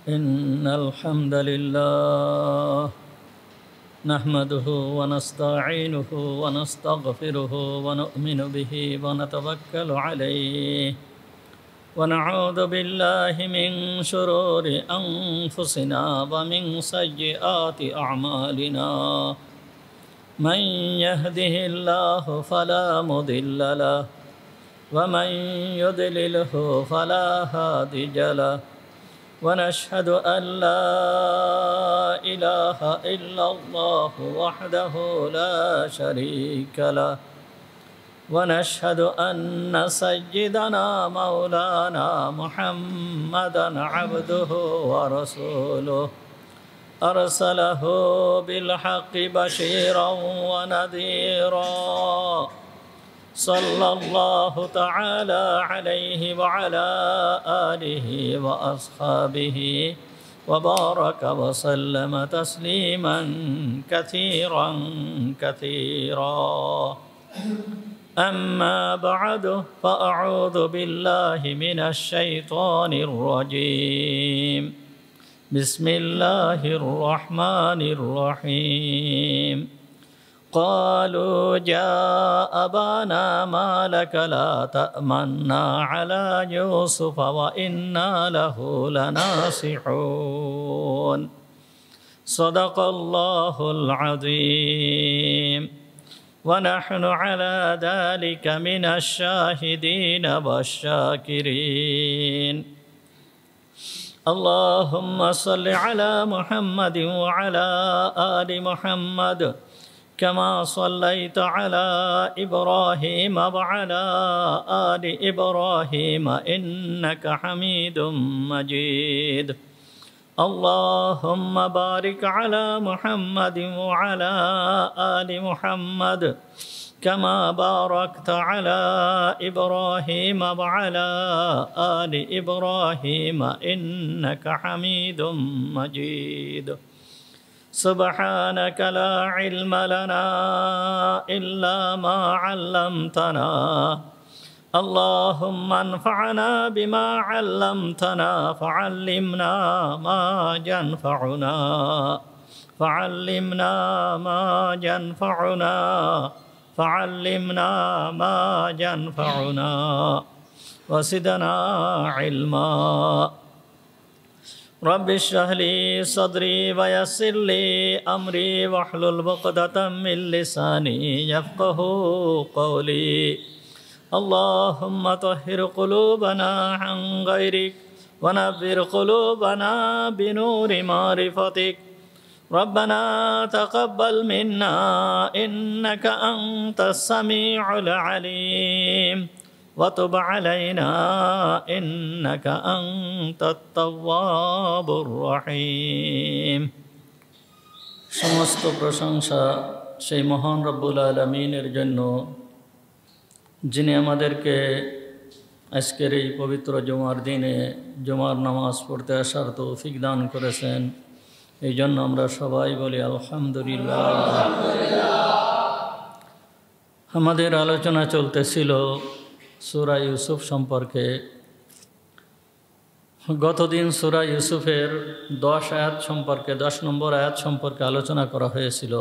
إن الحمد لله نحمده ونستعينه ونستغفره ونؤمن به ونتوكل عليه ونعوذ بالله من شرور أنفسنا ومن سيئات أعمالنا من يهده الله فلا مضل له ومن يضلله فلا هادي له ونشهد أن لا إله إلا الله وحده لا شريك له ونشهد أن سيدنا مولانا محمدا عبده ورسوله أرسله بالحق بشيرا ونذيرا صلى الله تعالى عليه وعلى آله وأصحابه وبارك وسلم تسليما كثيرا كثيرا أما بعد فأعوذ بالله من الشيطان الرجيم بسم الله الرحمن الرحيم قالوا يا أبانا ما لك لا تأمنا على يوسف وإنا له لناصحون صدق الله العظيم ونحن على ذلك من الشاهدين والشاكرين اللهم صل على محمد وعلى آل محمد كما صليت على إبراهيم وعلى آل إبراهيم إنك حميد مجيد اللهم بارك على محمد وعلى آل محمد كما باركت على إبراهيم وعلى آل إبراهيم إنك حميد مجيد سبحانك لا علم لنا إلا ما علمتنا اللهم انفعنا بما علمتنا فعلمنا ما ينفعنا فعلمنا ما ينفعنا فعلمنا ما ينفعنا وزدنا علما رب اشرح لي صدري ويسر لي أمري واحلل عقدة من لساني يفقهوا قولي اللهم طهر قلوبنا عن غيرك ونبر قلوبنا بنور معرفتك ربنا تقبل منا إنك أنت السميع العليم وتب علينا إنك أنت التواب الرحيم সমস্ত প্রশংসা সেই মহান রব্বুল আলামিনের জন্য যিনি আমাদেরকে আজকের এই পবিত্র জুমার দিনে জুমার নামাজ পড়তে আসার তৌফিক দান করেছেন এই জন্য আমরা সবাই বলি আলহামদুলিল্লাহ। আমাদের আলোচনা চলতেছিল সূরা ইউসুফ সম্পর্কে। গতদিন সূরা ইউসুফের 10 নম্বর আয়াত সম্পর্কে আলোচনা করা হয়েছিল।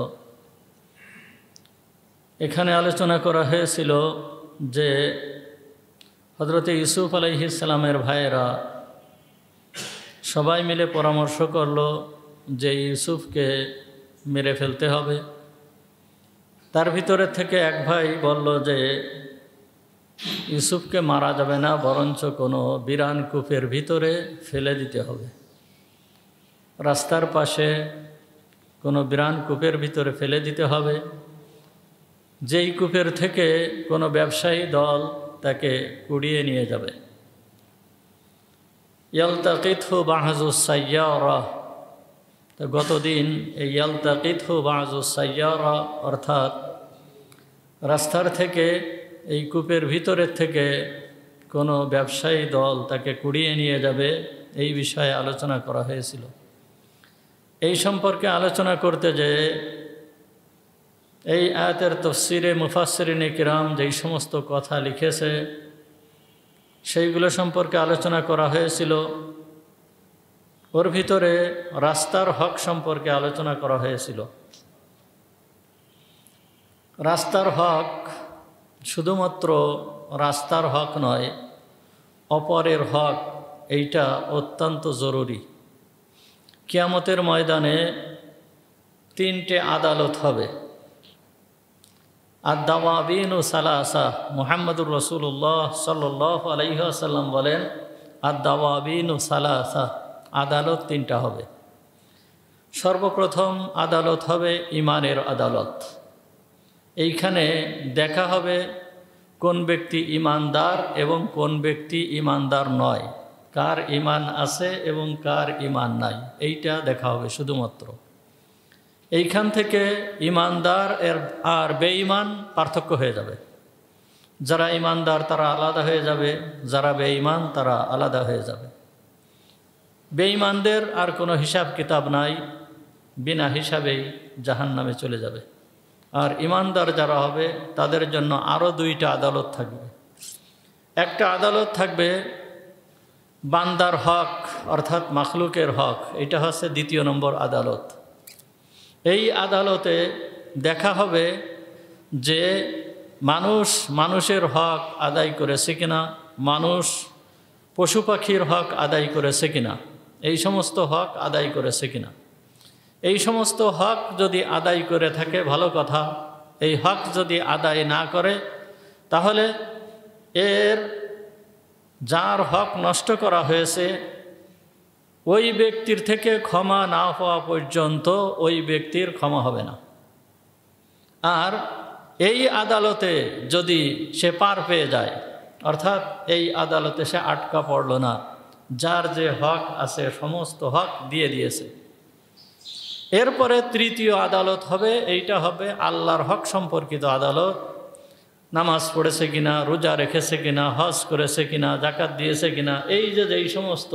এখানে আলোচনা করা হয়েছিল যে হযরত ইউসুফ আলাইহিস সালামের ভাইয়েরা সবাই মিলে পরামর্শ করলো যে ইউসুফকে মেরে ফেলতে হবে। তার ভিতরে থেকে এক ভাই বলল যে ইউসুফকে মারা যাবে না, বরঞ্চ কোনো বিরান কূপের ভিতরে ফেলে দিতে হবে। রাস্তার পাশে কোনো বিরান কূপের ভিতরে ফেলে দিতে হবে, যেই কূপের থেকে কোনো ব্যবসায়ী দল তাকে কুড়িয়ে নিয়ে যাবে। ইয়ালতাকিতহু বা'যুস সাইয়ারা, তো গতদিন এই ইয়ালতাকিতহু বা'যুস সাইয়ারা অর্থাৎ রাস্তার থেকে এই কূপের ভিতরের থেকে কোনো ব্যবসায়ী দল তাকে কুড়িয়ে নিয়ে যাবে, এই বিষয়ে আলোচনা করা হয়েছিল। এই সম্পর্কে আলোচনা করতে যে এই আয়াতের তাফসিরে মুফাসসিরিনে কিরাম যেই সমস্ত কথা লিখেছে সেইগুলো সম্পর্কে আলোচনা করা হয়েছিল। ওর ভিতরে রাস্তার হক সম্পর্কে আলোচনা করা হয়েছিল। রাস্তার হক শুধুমাত্র রাস্তার হক নয়, অপরের হক, এইটা অত্যন্ত জরুরি। কিয়ামতের ময়দানে তিনটে আদালত হবে। আদ-দাওয়াবিনু সালাসা, মুহাম্মদুর রাসূলুল্লাহ সাল্লাল্লাহু আলাইহি ওয়াসাল্লাম বলেন আদ-দাওয়াবিনু সালাসা, আদালত তিনটা হবে। সর্বপ্রথম আদালত হবে ইমানের আদালত। এইখানে দেখা হবে কোন ব্যক্তি ইমানদার এবং কোন ব্যক্তি ইমানদার নয়, কার ইমান আছে এবং কার ইমান নাই, এইটা দেখা হবে শুধুমাত্র। এইখান থেকে ইমানদার আর বেঈমান পার্থক্য হয়ে যাবে। যারা ইমানদার তারা আলাদা হয়ে যাবে, যারা বেঈমান তারা আলাদা হয়ে যাবে। বেঈমানদের আর কোনো হিসাব কিতাব নাই, বিনা হিসাবেই জাহান্নামে চলে যাবে। আর ইমানদার যারা হবে তাদের জন্য আরও দুইটা আদালত থাকবে। একটা আদালত থাকবে বান্দার হক অর্থাৎ মাখলুকের হক, এটা হচ্ছে দ্বিতীয় নম্বর আদালত। এই আদালতে দেখা হবে যে মানুষ মানুষের হক আদায় করেছে কিনা, মানুষ পশু পাখির হক আদায় করেছে কিনা, এই সমস্ত হক আদায় করেছে কিনা। এই সমস্ত হক যদি আদায় করে থাকে ভালো কথা, এই হক যদি আদায় না করে তাহলে যার হক নষ্ট করা হয়েছে ওই ব্যক্তির থেকে ক্ষমা না হওয়া পর্যন্ত ওই ব্যক্তির ক্ষমা হবে না। আর এই আদালতে যদি সে পার পেয়ে যায়, অর্থাৎ এই আদালতে সে আটকা পড়ল না, যার যে হক আছে সমস্ত হক দিয়ে দিয়েছে, এরপরে তৃতীয় আদালত হবে, এইটা হবে আল্লাহর হক সম্পর্কিত আদালত। নামাজ পড়েছে কিনা, রোজা রেখেছে কিনা, হজ করেছে কিনা, জাকাত দিয়েছে কিনা, এই যে এই সমস্ত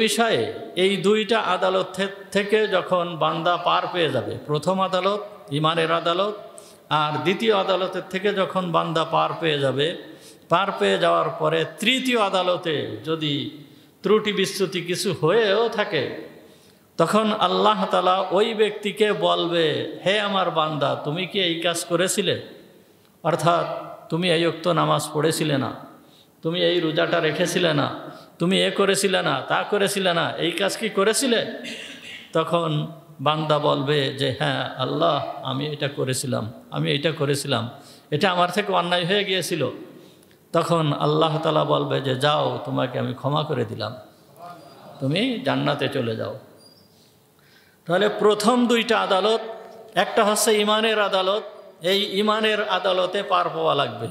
বিষয়ে এই দুইটা আদালত থেকে যখন বান্দা পার পেয়ে যাবে, প্রথম আদালত ইমানের আদালত আর দ্বিতীয় আদালতের থেকে যখন বান্দা পার পেয়ে যাবে, পার পেয়ে যাওয়ার পরে তৃতীয় আদালতে যদি ত্রুটি বিচ্যুতি কিছু হয়েও থাকে তখন আল্লাহ তাআলা ওই ব্যক্তিকে বলবে, হে আমার বান্দা, তুমি কি এই কাজ করেছিলে? অর্থাৎ তুমি এই ওয়াক্ত নামাজ পড়েছিলে না, তুমি এই রোজাটা রেখেছিলে না, তুমি এ করেছিলে না, তা করেছিলে না, এই কাজ কি করেছিলে? তখন বান্দা বলবে যে হ্যাঁ আল্লাহ, আমি এটা করেছিলাম, আমি এটা করেছিলাম, এটা আমার থেকে অন্যায় হয়ে গিয়েছিল। তখন আল্লাহ তাআলা বলবে যে যাও, তোমাকে আমি ক্ষমা করে দিলাম, তুমি জান্নাতে চলে যাও। তাহলে প্রথম দুইটা আদালত, একটা হচ্ছে ইমানের আদালত, এই ইমানের আদালতে পার পাওয়া লাগবে।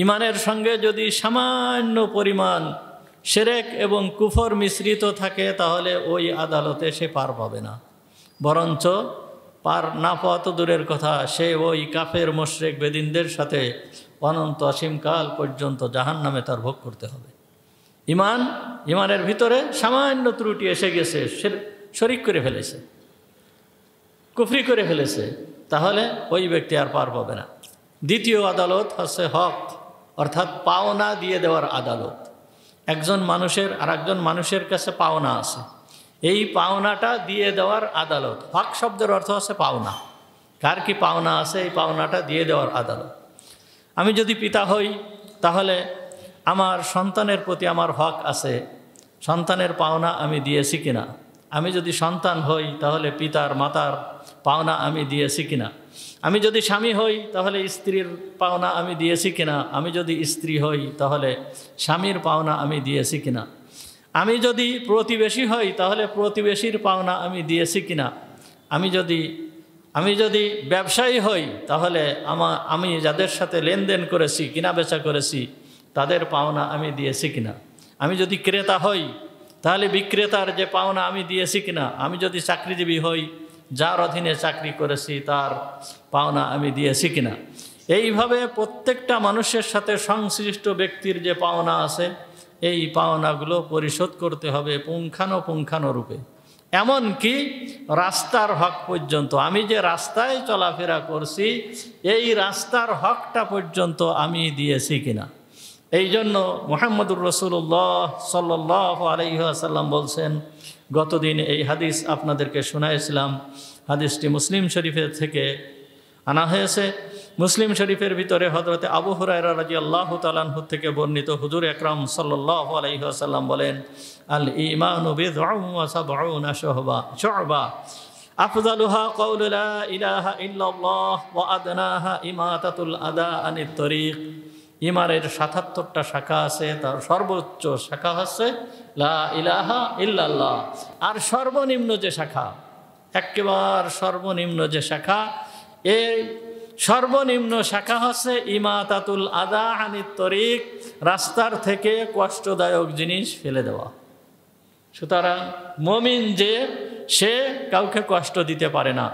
ইমানের সঙ্গে যদি সামান্য পরিমাণ শিরক এবং কুফর মিশ্রিত থাকে তাহলে ওই আদালতে সে পার পাবে না, বরঞ্চ পার না পাওয়া তো দূরের কথা, সে ওই কাফের মুশরিক বেদিনদের সাথে অনন্ত অসীমকাল পর্যন্ত জাহান্নামে তার ভোগ করতে হবে। ইমানের ভিতরে সামান্য ত্রুটি এসে গেছে, শরিক করে ফেলেছে, কুফরি করে ফেলেছে, তাহলে ওই ব্যক্তি আর পার পাবে না। দ্বিতীয় আদালত হচ্ছে হক অর্থাৎ পাওনা দিয়ে দেওয়ার আদালত। একজন মানুষের আর একজন মানুষের কাছে পাওনা আছে, এই পাওনাটা দিয়ে দেওয়ার আদালত। হক শব্দের অর্থ হচ্ছে পাওনা, কার কি পাওনা আছে এই পাওনাটা দিয়ে দেওয়ার আদালত। আমি যদি পিতা হই তাহলে আমার সন্তানের প্রতি আমার হক আছে, সন্তানের পাওনা আমি দিয়েছি কিনা। আমি যদি সন্তান হই তাহলে পিতার মাতার পাওনা আমি দিয়েছি কিনা। আমি যদি স্বামী হই তাহলে স্ত্রীর পাওনা আমি দিয়েছি কিনা। আমি যদি স্ত্রী হই তাহলে স্বামীর পাওনা আমি দিয়েছি কিনা। আমি যদি প্রতিবেশী হই তাহলে প্রতিবেশীর পাওনা আমি দিয়েছি কিনা। আমি যদি ব্যবসায়ী হই তাহলে আমি যাদের সাথে লেনদেন করেছি, কিনা বেচা করেছি, তাদের পাওনা আমি দিয়েছি কিনা। আমি যদি ক্রেতা হই তাহলে বিক্রেতার যে পাওনা আমি দিয়েছি কিনা। আমি যদি চাকরিজীবী হই, যার অধীনে চাকরি করেছি তার পাওনা আমি দিয়েছি কিনা। এইভাবে প্রত্যেকটা মানুষের সাথে সংশ্লিষ্ট ব্যক্তির যে পাওনা আছে এই পাওনাগুলো পরিশোধ করতে হবে পুঙ্খানুপুঙ্খানুরূপে। এমনকি রাস্তার হক পর্যন্ত, আমি যে রাস্তায় চলাফেরা করছি এই রাস্তার হকটা পর্যন্ত আমি দিয়েছি কিনা। এই জন্য মুহাম্মদুর রাসূলুল্লাহ সাল্লাল্লাহু আলাইহি ওয়াসাল্লাম বলছেন, গতদিন এই হাদিস আপনাদেরকে শোনাইছিলাম, হাদিসটি মুসলিম শরীফের থেকে আনা হয়েছে। মুসলিম শরীফের ভিতরে হযরতে আবু হুরায়রা রাদিয়াল্লাহু তাআলা আনহু থেকে বর্ণিত, হুজুর আকরাম সাল্লাল্লাহু আলাইহি ওয়াসাল্লাম বলেন, আল ঈমানু বিদ'উন ওয়া সাব'উনা শু'বা আফযালুহা কাউলু লা ইলাহা ইল্লাল্লাহ ওয়া আদনাহা ইমাতাতুল আদা আনিত তরিক। ঈমানের ৭৭টা শাখা আছে, তার সর্বোচ্চ শাখা হচ্ছে লা ইলাহা ইল্লাল্লাহ। আর সর্বনিম্ন যে শাখা, একেবারে সর্বনিম্ন যে শাখা, এই সর্বনিম্ন শাখা হচ্ছে ইমাতাতুল আদা আনিত তরিক, রাস্তার থেকে কষ্টদায়ক জিনিস ফেলে দেওয়া। সুতরাং মমিন যে, সে কাউকে কষ্ট দিতে পারে না।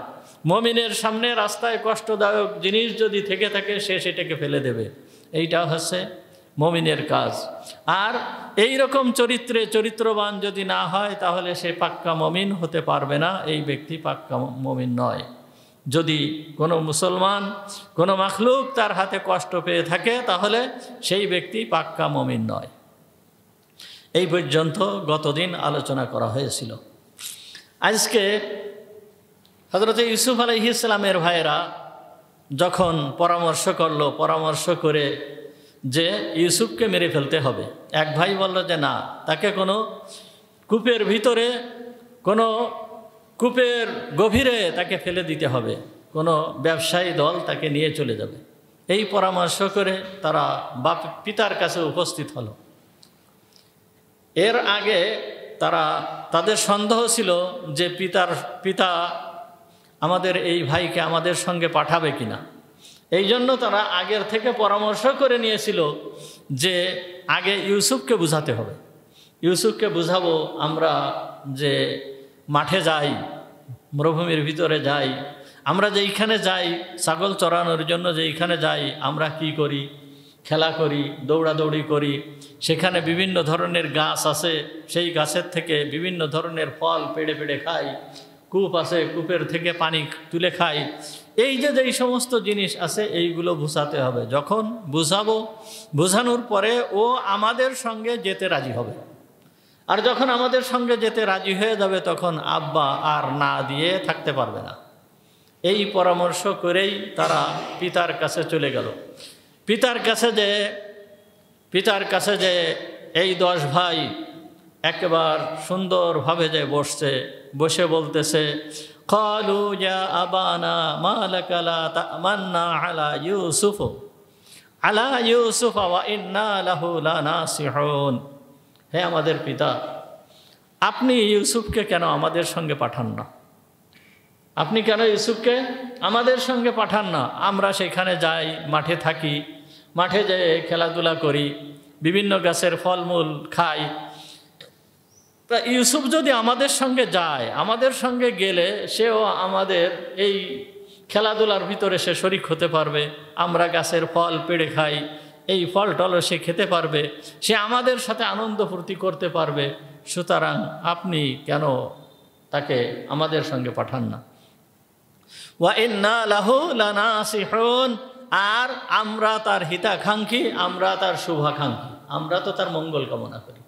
মমিনের সামনে রাস্তায় কষ্টদায়ক জিনিস যদি থেকে থাকে, সে সেটাকে ফেলে দেবে। এইটা হচ্ছে মমিনের কাজ। আর এই রকম চরিত্রবান যদি না হয়, তাহলে সে পাক্কা মমিন হতে পারবে না। এই ব্যক্তি পাক্কা মমিন নয়। যদি কোনো মুসলমান, কোনো মাখলুক তার হাতে কষ্ট পেয়ে থাকে, তাহলে সেই ব্যক্তি পাক্কা মমিন নয়। এই পর্যন্ত গতদিন আলোচনা করা হয়েছিল। আজকে হযরত ইউসুফ আলাইহিস সালামের ভাইয়েরা যখন পরামর্শ করে যে ইউসুফকে মেরে ফেলতে হবে, এক ভাই বলল যে না, তাকে কোনো কূপের ভিতরে, কোনো কূপের গভীরে তাকে ফেলে দিতে হবে, কোনো ব্যবসায়ী দল তাকে নিয়ে চলে যাবে। এই পরামর্শ করে তারা পিতার কাছে উপস্থিত হলো। এর আগে তাদের সন্দেহ ছিল যে পিতা আমাদের এই ভাইকে আমাদের সঙ্গে পাঠাবে কিনা। এই জন্য তারা আগের থেকে পরামর্শ করে নিয়েছিল যে আগে ইউসুফকে বুঝাতে হবে। ইউসুফকে বুঝাবো, আমরা যে মাঠে যাই, মরুভূমির ভিতরে যাই, আমরা যেইখানে যাই ছাগল চরানোর জন্য, যেইখানে যাই আমরা কি করি, খেলা করি, দৌড়াদৌড়ি করি, সেখানে বিভিন্ন ধরনের গাছ আছে, সেই গাছের থেকে বিভিন্ন ধরনের ফল পেড়ে পেড়ে খাই, কূপ আছে, কূপের থেকে পানি তুলে খাই। এই যে যেই সমস্ত জিনিস আছে, এইগুলো বুঝাতে হবে। যখন বুঝানোর পরে ও আমাদের সঙ্গে যেতে রাজি হবে। আর যখন আমাদের সঙ্গে যেতে রাজি হয়ে যাবে, তখন আব্বা আর না দিয়ে থাকতে পারবে না। এই পরামর্শ করেই তারা পিতার কাছে চলে গেল। পিতার কাছে যে এই 10 ভাই একবার সুন্দরভাবে যে বসে বলতেছে, ক্বালু ইয়া আবানা মা লাকা লা তা'মান্না আলা ইউসুফ ওয়া ইন্না লাহু লানাসিহুন। হে আমাদের পিতা, আপনি ইউসুফকে কেন আমাদের সঙ্গে পাঠান না? আপনি কেন ইউসুফকে আমাদের সঙ্গে পাঠান না? আমরা সেখানে যাই, মাঠে থাকি, মাঠে যেয়ে খেলাধুলা করি, বিভিন্ন গাছের ফলমূল খাই। তা ইউসুফ যদি আমাদের সঙ্গে যায়, আমাদের সঙ্গে গেলে সেও আমাদের এই খেলাধুলার ভিতরে সে শরিক হতে পারবে। আমরা গাছের ফল পেড়ে খাই, এই ফল টলও সে খেতে পারবে, সে আমাদের সাথে আনন্দ ফুর্তি করতে পারবে। সুতরাং আপনি কেন তাকে আমাদের সঙ্গে পাঠান না? ওয়া ইন্না লাহু লানাসিহুন। আর আমরা তার হিতাকাঙ্ক্ষী, আমরা তার শুভাকাঙ্ক্ষী, আমরা তো তার মঙ্গল কামনা করি।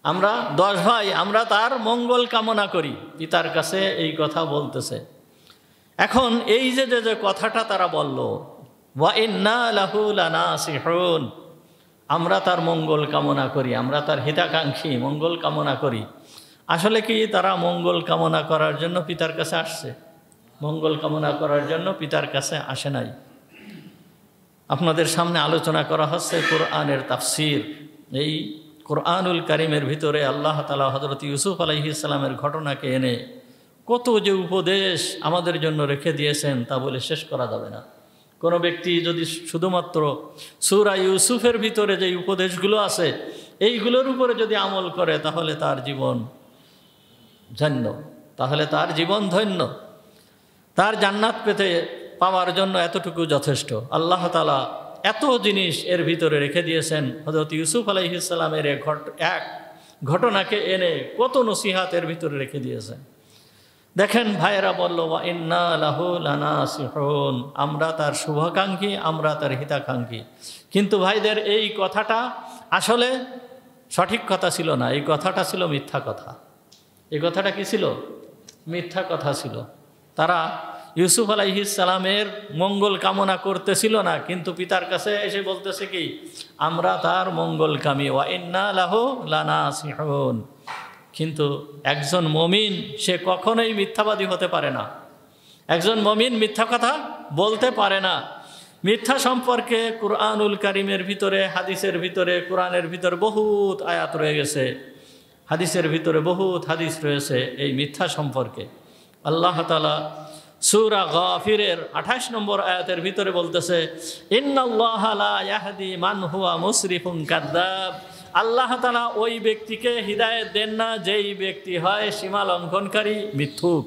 আমরা 10 ভাই, আমরা তার মঙ্গল কামনা করি। পিতার কাছে এই কথা বলতেছে। এখন এই যে কথাটা তারা বলল, ওয়া ইন্না লাহু লানাসিহুন, আমরা তার মঙ্গল কামনা করি, আমরা তার হিতাকাঙ্ক্ষী, মঙ্গল কামনা করি। আসলে কি তারা মঙ্গল কামনা করার জন্য পিতার কাছে আসছে? মঙ্গল কামনা করার জন্য পিতার কাছে আসে নাই। আপনাদের সামনে আলোচনা করা হচ্ছে কোরআনের তাফসীর। এই কোরআনুল কারীমের ভিতরে আল্লাহ তাআলা হযরত ইউসুফ আলাইহিস সালামের ঘটনাকে এনে কত যে উপদেশ আমাদের জন্য রেখে দিয়েছেন, তা বলে শেষ করা যাবে না। কোনো ব্যক্তি যদি শুধুমাত্র সূরা ইউসুফের ভিতরে যে উপদেশগুলো আছে, এইগুলোর উপরে যদি আমল করে, তাহলে তার জীবন ধন্য, তার জান্নাত পাওয়ার জন্য এতটুকু যথেষ্ট। আল্লাহ তাআলা এত জিনিস এর ভিতরে রেখে দিয়েছেন। হযরত ইউসুফ আলাইহিস সালামের এক ঘটনাকে এনে কত নসিহাত এর ভিতরে রেখে দিয়েছেন। দেখেন ভাইয়েরা বলল, ওয়া ইন্না লাহু লানাসিহুন, আমরা তার শুভাকাঙ্ক্ষী, আমরা তার হিতাকাঙ্ক্ষী। কিন্তু ভাইদের এই কথাটা আসলে সঠিক কথা ছিল না, এই কথাটা ছিল মিথ্যা কথা। এই কথাটা কি ছিল? মিথ্যা কথা ছিল। তারা ইউসুফ আলাইহিস সালামের মঙ্গল কামনা করতেছিল না, কিন্তু পিতার কাছে এসে বলতেছে কি, আমরা তার মঙ্গলকামী, ওয়া ইন্না লাহু লানাসিহুন। কিন্তু একজন মুমিন সে কখনোই মিথ্যাবাদী হতে পারে না। একজন মুমিন মিথ্যা কথা বলতে পারে না। মিথ্যা সম্পর্কে কুরআনুল কারীমের ভিতরে, হাদিসের ভিতরে, কোরআনের ভিতরে বহুত আয়াত রয়ে গেছে, হাদিসের ভিতরে বহুত হাদিস রয়েছে এই মিথ্যা সম্পর্কে। আল্লাহ তাআলা সূরা গাফিরের 28 নম্বর আয়াতের ভিতরে বলতেছে, ইন্নাল্লাহা লা ইয়াহদি মান হুয়া মুসরিফুন কাযযাব। আল্লাহ তাআলা ওই ব্যক্তিকে হিদায়াত দেন না যেই ব্যক্তি হয় সীমা লঙ্ঘনকারী, মিথ্যুক।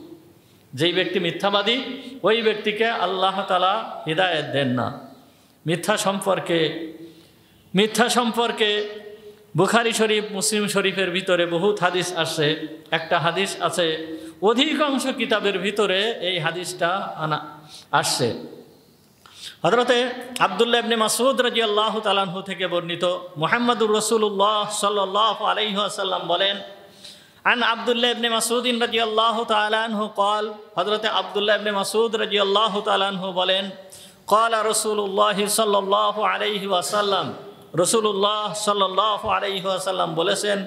যেই ব্যক্তি মিথ্যাবাদী ওই ব্যক্তিকে আল্লাহ তাআলা হিদায়াত দেন না। মিথ্যা সম্পর্কে বুখারী শরীফ, মুসলিম শরীফের ভিতরে বহুত হাদিস আসছে। একটা হাদিস আছে, অধিকাংশ কিতাবের ভিতরে এই হাদিসটা আসছে। হযরতে আব্দুল্লাহ ইবনে মাসউদ রাদিয়াল্লাহু তাআলা আনহু থেকে বর্ণিত, মুহাম্মদুর রাসূলুল্লাহ সাল্লাল্লাহু আলাইহি ওয়াসাল্লাম বলেন, আন আব্দুল্লাহ ইবনে মাসউদ রাদিয়াল্লাহু তাআলা আনহু قال, হযরতে আব্দুল্লাহ ইবনে মাসউদ রাদিয়াল্লাহু তাআলা আনহু বলেন, قال রাসূলুল্লাহ সাল্লাল্লাহু আলাইহি ওয়াসাল্লাম, রাসূলুল্লাহ সাল্লাল্লাহু আলাইহি ওয়াসাল্লাম বলেছেন,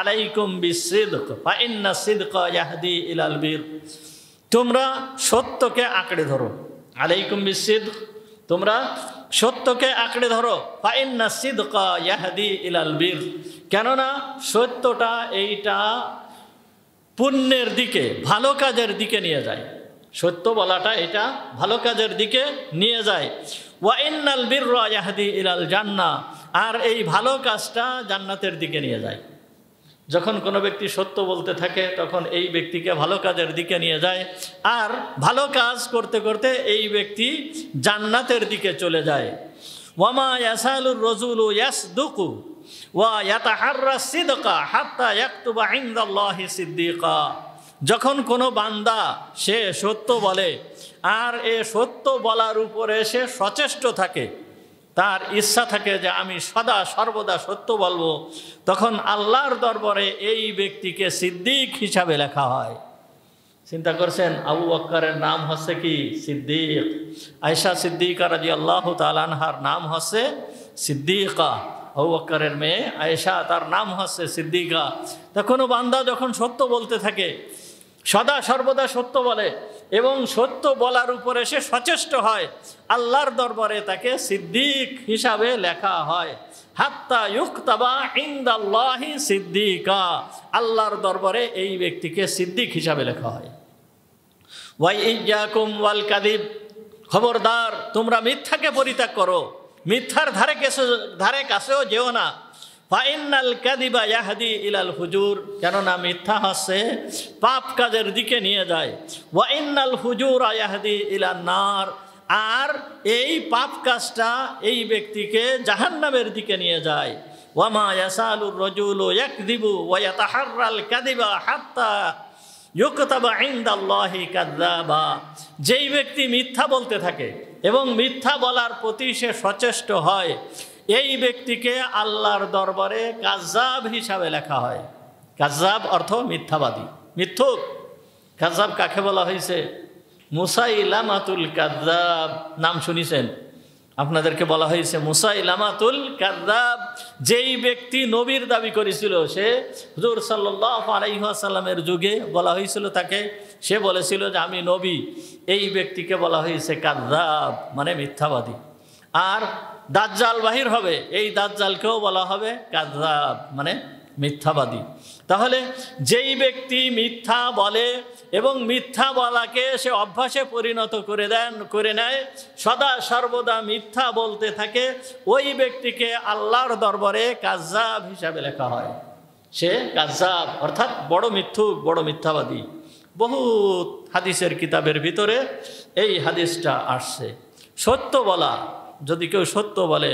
আলাইকুম বিসিদক ফা ইন্নাস সিদকা ইয়াহদি ইলাল বির। তোমরা সত্যকে আঁকড়ে ধরো। আলাইকুম বিসিদক, তোমরা সত্যকে আঁকড়ে ধরো। ফা ইন্নাস সিদকা ইয়াহদি ইলাল বির, কেননা সত্যটা এইটা পুণ্যের দিকে, ভালো কাজের দিকে নিয়ে যায়। সত্য বলাটা এটা ভালো কাজের দিকে নিয়ে যায়। ওয়া ইন্নাল বিররা ইয়াহদি ইলাল জান্নাহ, আর এই ভালো কাজটা জান্নাতের দিকে নিয়ে যায়। যখন কোনো ব্যক্তি সত্য বলতে থাকে তখন এই ব্যক্তিকে ভালো কাজের দিকে নিয়ে যায়, আর ভালো কাজ করতে করতে এই ব্যক্তি জান্নাতের দিকে চলে যায়। ওয়ামা ইয়াসালুর রাজুলু ইয়াসদুকু ওয়া ইয়াতাহাররা সিদকা হাত্তা ইয়াকতুবা ইনদাল্লাহি সিদ্দিকা। যখন কোনো বান্দা সে সত্য বলে আর এ সত্য বলার উপরে সে সচেষ্ট থাকে, তার ইচ্ছা থাকে যে আমি সদা সর্বদা সত্য বলবো, তখন আল্লাহর দরবারে এই ব্যক্তিকে সিদ্দিক হিসাবে লেখা হয়। চিন্তা করছেন, আবু বকরের নাম হচ্ছে কি? সিদ্দিক। আয়েশা সিদ্দিকা রাদিয়াল্লাহু তাআলা আনহার নাম হচ্ছে সিদ্দিকা। আবু বকরের মেয়ে আয়েশা, তার নাম হচ্ছে সিদ্দিকা। তা কোনো বান্দা যখন সত্য বলতে থাকে, সদা সর্বদা সত্য বলে এবং সত্য বলার উপরে সে সচেষ্ট হয়, আল্লাহর দরবারে তাকে সিদ্দিক হিসাবে লেখা হয়। হাত্তা ইউকতাবা ইনদাল্লাহি সিদ্দিকা, আল্লাহর দরবারে এই ব্যক্তিকে সিদ্দিক হিসাবে লেখা হয়। ওয়া ইয়্যাকুম ওয়াল কাযিব, খবরদার তোমরা মিথ্যাকে পরিত্যাগ করো, মিথ্যার ধারে কাছেও যেও না। ফাইনাল কাযিবা ইয়াহদি ইলাল ফুজুর, কেননা মিথ্যা হচ্ছে পাপ কাজের দিকে নিয়ে যায়। ওয়া ইন্নাল ফুজুরা ইয়াহদি ইলান নার, আর এই পাপ কাজটা এই ব্যক্তিকে জাহান্নামের দিকে নিয়ে যায়। ওয়ামা ইয়াসালুর রাজুলু ইয়াকযিবু ওয়া ইয়াতাহাররাল কাযিবা হাত্তা ইউকতাবা ইনদাল্লাহি কাযযাবা। যেই ব্যক্তি মিথ্যা বলতে থাকে এবং মিথ্যা বলার প্রতি সে সচেষ্ট হয়, এই ব্যক্তিকে আল্লাহর দরবারে কাযযাব হিসাবে লেখা হয়। কাযযাব অর্থ মিথ্যাবাদী, মিথ্যুক। কাযযাব কাকে বলা হয়েছে? মুসাইলামাতুল কাযযাব, নাম শুনেছেন? আপনাদেরকে বলা হয়েছে মুসাইলামাতুল কাযযাব। যেই ব্যক্তি নবীর দাবি করেছিল, সে হুজুর সাল্লাল্লাহু আলাইহি ওয়াসাল্লামের যুগে বলা হয়েছিল তাকে, সে বলেছিল যে আমি নবী। এই ব্যক্তিকে বলা হয়েছে কাযযাব, মানে মিথ্যাবাদী। আর দাজ্জাল বাহির হবে, এই দাজ্জালকেও বলা হবে কাযযাব, মানে মিথ্যাবাদী। তাহলে যেই ব্যক্তি মিথ্যা বলে এবং মিথ্যা বলাকে সে অভ্যাসে পরিণত করে নেয়, সদা সর্বদা মিথ্যা বলতে থাকে, ওই ব্যক্তিকে আল্লাহর দরবারে কাযযাব হিসাবে লেখা হয়। সে কাযযাব অর্থাৎ বড় মিথ্যুক, বড় মিথ্যাবাদী। বহুত হাদিসের কিতাবের ভিতরে এই হাদিসটা আসছে। সত্য বলা, যদি কেউ সত্য বলে,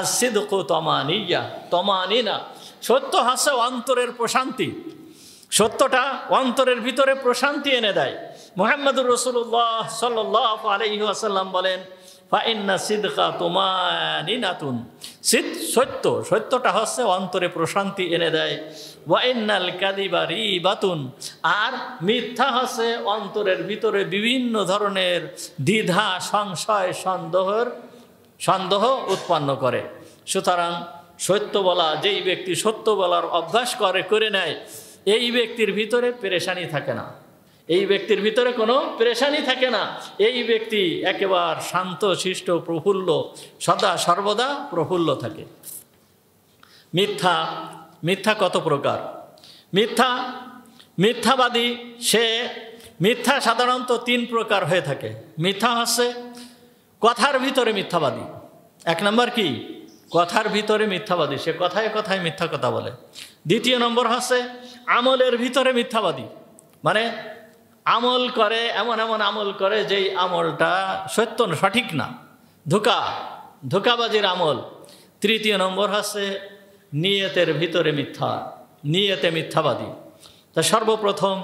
as-sidqu তামানিয়া, তামানিনা, সত্য হচ্ছে অন্তরের প্রশান্তি। সত্যটা অন্তরের ভিতরে প্রশান্তি এনে দেয়। মুহাম্মদুর রাসূলুল্লাহ সাল্লাল্লাহু আলাইহি ওয়াসাল্লাম বলেন, ফাইন্না সিদকা তুমানিনাতুন, সত্যটা হচ্ছে অন্তরে প্রশান্তি এনে দেয়। ওয়াইন্নাল কাযিবা রিবাতুন, আর মিথ্যা হচ্ছে অন্তরের ভিতরে বিভিন্ন ধরনের দ্বিধা, সংশয়, সন্দেহ উৎপন্ন করে। সুতরাং সত্য বলা, যেই ব্যক্তি সত্য বলার অভ্যাস করে নেয়, এই ব্যক্তির ভিতরে পেরেশানি থাকে না, এই ব্যক্তির ভিতরে কোনো পেরেশানি থাকে না। এই ব্যক্তি একেবারে শান্ত শিষ্ট প্রফুল্ল, সদা সর্বদা প্রফুল্ল থাকে। মিথ্যা কত প্রকার? মিথ্যাবাদী, মিথ্যা সাধারণত 3 প্রকার হয়ে থাকে। মিথ্যা হচ্ছে কথার ভিতরে মিথ্যাবাদী। 1 নম্বর কি? কথার ভিতরে মিথ্যাবাদী, সে কথায় কথায় মিথ্যা কথা বলে। 2 নম্বর হচ্ছে আমলের ভিতরে মিথ্যাবাদী, মানে আমল করে, এমন আমল করে যেই আমলটা সত্য না, সঠিক না, ধোঁকাবাজির আমল। 3 নম্বর হচ্ছে নিয়তের ভিতরে নিয়তে মিথ্যাবাদী। তা সর্বপ্রথম